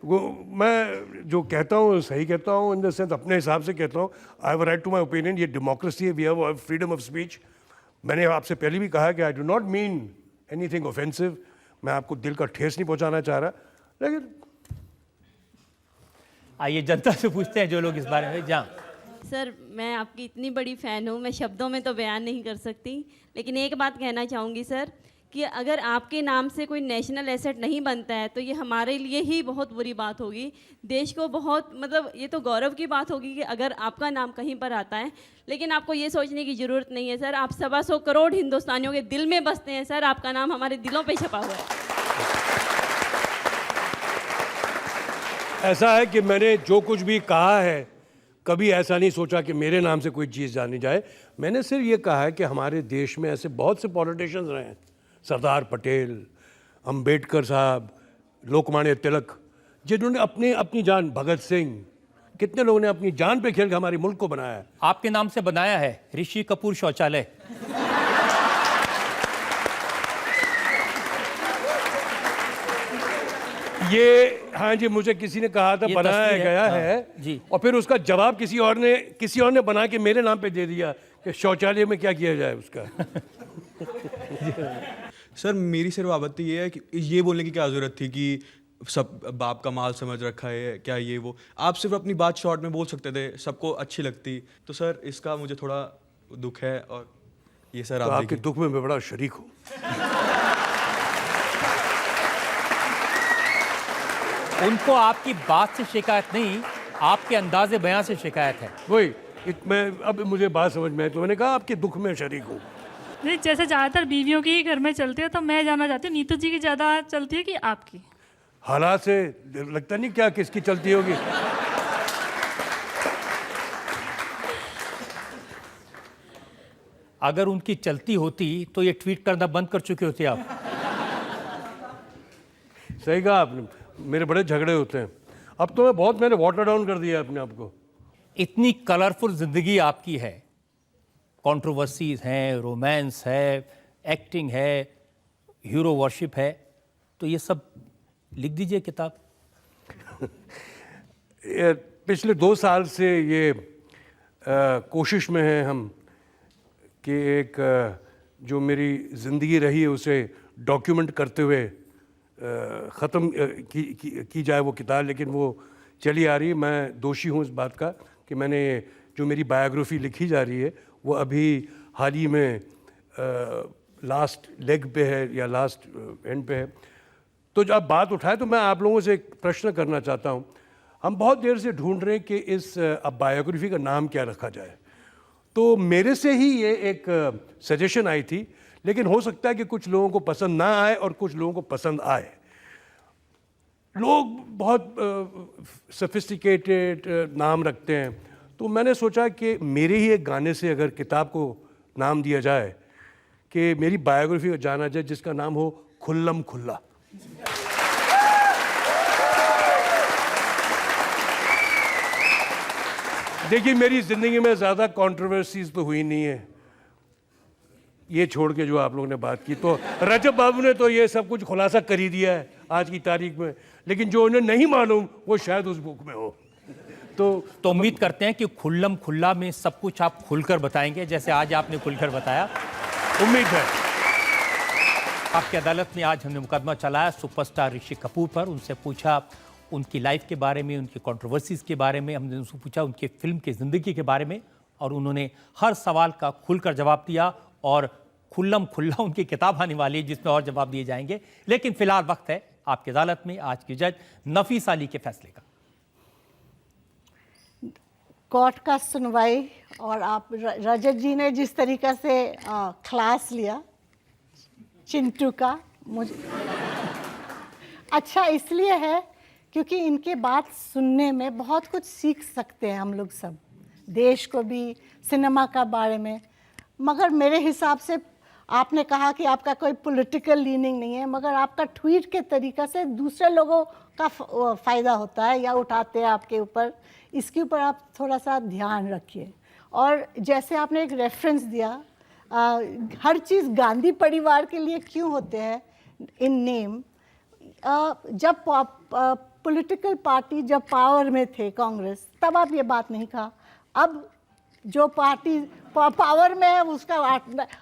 वो मैं जो कहता हूँ सही कहता हूँ, इन द सेंस अपने हिसाब से कहता हूँ। I have right to my opinion, ये डेमोक्रेसी है, we have freedom of speech. मैंने आपसे पहले भी कहा कि I do not mean anything offensive, मैं आपको दिल का ठेस नहीं पहुँचाना चाह रहा, लेकिन आइए जनता से पूछते हैं जो लोग इस बारे में जान। सर, मैं आपकी इतनी बड़ी फ़ैन हूँ, मैं शब्दों में तो बयान नहीं कर सकती, लेकिन एक बात कहना चाहूँगी सर कि अगर आपके नाम से कोई नेशनल एसेट नहीं बनता है तो ये हमारे लिए ही बहुत बुरी बात होगी। देश को बहुत, मतलब ये तो गौरव की बात होगी कि अगर आपका नाम कहीं पर आता है, लेकिन आपको ये सोचने की ज़रूरत नहीं है सर, आप 125 करोड़ हिंदुस्तानियों के दिल में बसते हैं सर, आपका नाम हमारे दिलों पे छपा हुआ है। ऐसा है कि मैंने जो कुछ भी कहा है कभी ऐसा नहीं सोचा कि मेरे नाम से कोई चीज़ जानी जाए। मैंने सिर्फ ये कहा है कि हमारे देश में ऐसे बहुत से पॉलिटिशियंस रहे हैं, सरदार पटेल, अंबेडकर साहब, लोकमान्य तिलक, जिन्होंने अपनी जान, भगत सिंह, कितने लोगों ने अपनी जान पे खेल के हमारे मुल्क को बनाया है। आपके नाम से बनाया है ऋषि कपूर शौचालय। ये हाँ जी, मुझे किसी ने कहा था बनाया गया है जी, और फिर उसका जवाब किसी और ने बना के मेरे नाम पे दे दिया कि शौचालय में क्या किया जाए उसका। सर, मेरी सिर्फ आपत्ति ये है कि ये बोलने की क्या ज़रूरत थी कि सब बाप का माल समझ रखा है क्या, ये वो। आप सिर्फ अपनी बात शॉर्ट में बोल सकते थे, सबको अच्छी लगती। तो सर इसका मुझे थोड़ा दुख है, और ये सर तो आप आपके दुख में मैं बड़ा शरीक हूँ। उनको आपकी बात से शिकायत नहीं, आपके अंदाजे बयां से शिकायत है। वही मैं अब मुझे बात समझ में आई तो मैंने कहा आपके दुख में शरीक हूँ। नहीं, जैसे ज़्यादातर बीवियों की ही घर में चलती है, तो मैं जानना चाहती हूँ नीतू जी की ज़्यादा चलती है कि आपकी? हालात से लगता नहीं क्या किसकी चलती होगी। अगर उनकी चलती होती तो ये ट्वीट करना बंद कर चुके होते आप। सही कहा आपने, मेरे बड़े झगड़े होते हैं। अब तो मैंने वाटर डाउन कर दिया अपने आप को। इतनी कलरफुल जिंदगी आपकी है, कंट्रोवर्सीज हैं, रोमांस है, एक्टिंग है, हीरो वर्शिप है, तो ये सब लिख दीजिए किताब। पिछले 2 साल से ये कोशिश में हैं हम कि एक जो मेरी ज़िंदगी रही है उसे डॉक्यूमेंट करते हुए ख़त्म की जाए वो किताब, लेकिन वो चली आ रही है। मैं दोषी हूँ इस बात का कि मैंने जो मेरी बायोग्राफी लिखी जा रही है वो अभी हाल ही में लास्ट लेग पे है या लास्ट एंड पे है। तो जब बात उठाए तो मैं आप लोगों से एक प्रश्न करना चाहता हूँ। हम बहुत देर से ढूंढ रहे हैं कि इस अब बायोग्राफी का नाम क्या रखा जाए, तो मेरे से ही ये एक सजेशन आई थी, लेकिन हो सकता है कि कुछ लोगों को पसंद ना आए और कुछ लोगों को पसंद आए। लोग बहुत सोफिस्टिकेटेड नाम रखते हैं, तो मैंने सोचा कि मेरे ही एक गाने से अगर किताब को नाम दिया जाए कि मेरी बायोग्राफी जाना जाए, जिसका नाम हो खुल्लम खुल्ला। देखिए, मेरी ज़िंदगी में ज़्यादा कंट्रोवर्सीज तो हुई नहीं है, ये छोड़ के जो आप लोगों ने बात की। तो रजब बाबू ने तो ये सब कुछ खुलासा कर ही दिया है आज की तारीख में, लेकिन जो उन्हें नहीं मालूम वो शायद उस बुक में हो। तो उम्मीद करते हैं कि खुल्लम खुल्ला में सब कुछ आप खुलकर बताएंगे, जैसे आज आपने खुलकर बताया। उम्मीद है। आपकी अदालत में आज हमने मुकदमा चलाया सुपरस्टार ऋषि कपूर पर। उनसे पूछा उनकी लाइफ के बारे में, उनकी कंट्रोवर्सीज के बारे में, हमने उनसे पूछा उनके फिल्म की ज़िंदगी के बारे में, और उन्होंने हर सवाल का खुलकर जवाब दिया। और खुल्लम खुल्ला उनकी किताब आने वाली है जिसमें और जवाब दिए जाएंगे। लेकिन फिलहाल वक्त है आपकी अदालत में आज की जज नफीस अली के फैसले का। कोर्ट का सुनवाई और आप रजत जी ने जिस तरीका से क्लास लिया चिंटू का, मुझे अच्छा इसलिए है क्योंकि इनके बात सुनने में बहुत कुछ सीख सकते हैं हम लोग सब, देश को भी, सिनेमा का बारे में। मगर मेरे हिसाब से आपने कहा कि आपका कोई पॉलिटिकल लीनिंग नहीं है, मगर आपका ट्वीट के तरीका से दूसरे लोगों का फ़ायदा होता है या उठाते हैं आपके ऊपर। इसके ऊपर आप थोड़ा सा ध्यान रखिए। और जैसे आपने एक रेफरेंस दिया, हर चीज़ गांधी परिवार के लिए क्यों होते हैं इन नेम। जब पॉलिटिकल पार्टी जब पावर में थे कांग्रेस, तब आप ये बात नहीं कहा। अब जो पार्टी पावर में है उसका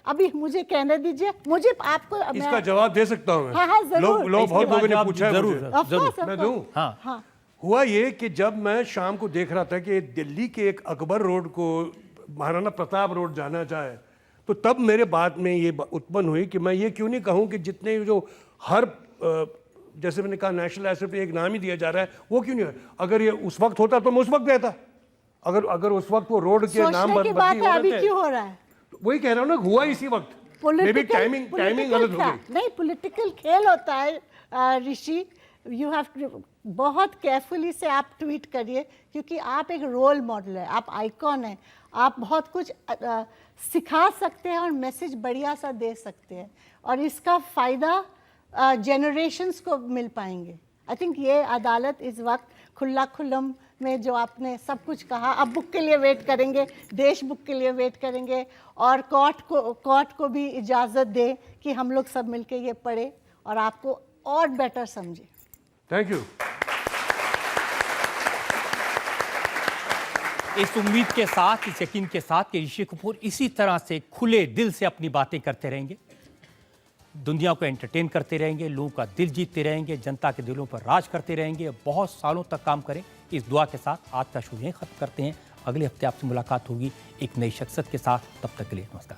अभी मुझे कहने दीजिए, मुझे आपको इसका जवाब दे सकता हूँ मैं। हाँ जरूर। लोग बहुत लोगों ने पूछा है जरूर मैं दूं। हाँ। हुआ ये कि जब मैं शाम को देख रहा था कि दिल्ली के एक अकबर रोड को महाराणा प्रताप रोड जाना चाहे, तो तब मेरे बात में ये उत्पन्न हुई कि मैं ये क्यों नहीं कहूँ कि जितने जो हर जैसे मैंने कहा नेशनल एसेट पे एक नाम ही दिया जा रहा है, वो क्यों नहीं है। अगर ये उस वक्त होता तो मैं उस वक्त देता। अगर उस वक्त वो रोड के नाम बदली हो अभी क्यों हो रहा है, वही कह रहा हूँ ना, हुआ इसी वक्त। मे बी टाइमिंग गलत हो गई। नहीं, पॉलिटिकल खेल होता है ऋषि। यू हैव बहुत केयरफुली से आप ट्वीट करिए, क्योंकि आप एक रोल मॉडल है, आप आइकॉन है, आप बहुत कुछ सिखा सकते हैं और मैसेज बढ़िया सा दे सकते हैं, और इसका फ़ायदा जनरेशंस को मिल पाएंगे। आई थिंक ये अदालत इस वक्त खुल्ला खुल्लम में जो आपने सब कुछ कहा, अब बुक के लिए वेट करेंगे, देश बुक के लिए वेट करेंगे, और कोर्ट को भी इजाज़त दे कि हम लोग सब मिलके ये पढ़े और आपको और बेटर समझे। Thank you. इस उम्मीद के साथ, इस यकीन के साथ कि ऋषि कपूर इसी तरह से खुले दिल से अपनी बातें करते रहेंगे, दुनिया को एंटरटेन करते रहेंगे, लोगों का दिल जीतते रहेंगे, जनता के दिलों पर राज करते रहेंगे, बहुत सालों तक काम करें, इस दुआ के साथ आज का शो यहीं खत्म करते हैं। अगले हफ्ते आपसे मुलाकात होगी एक नई शख्सियत के साथ। तब तक के लिए नमस्कार।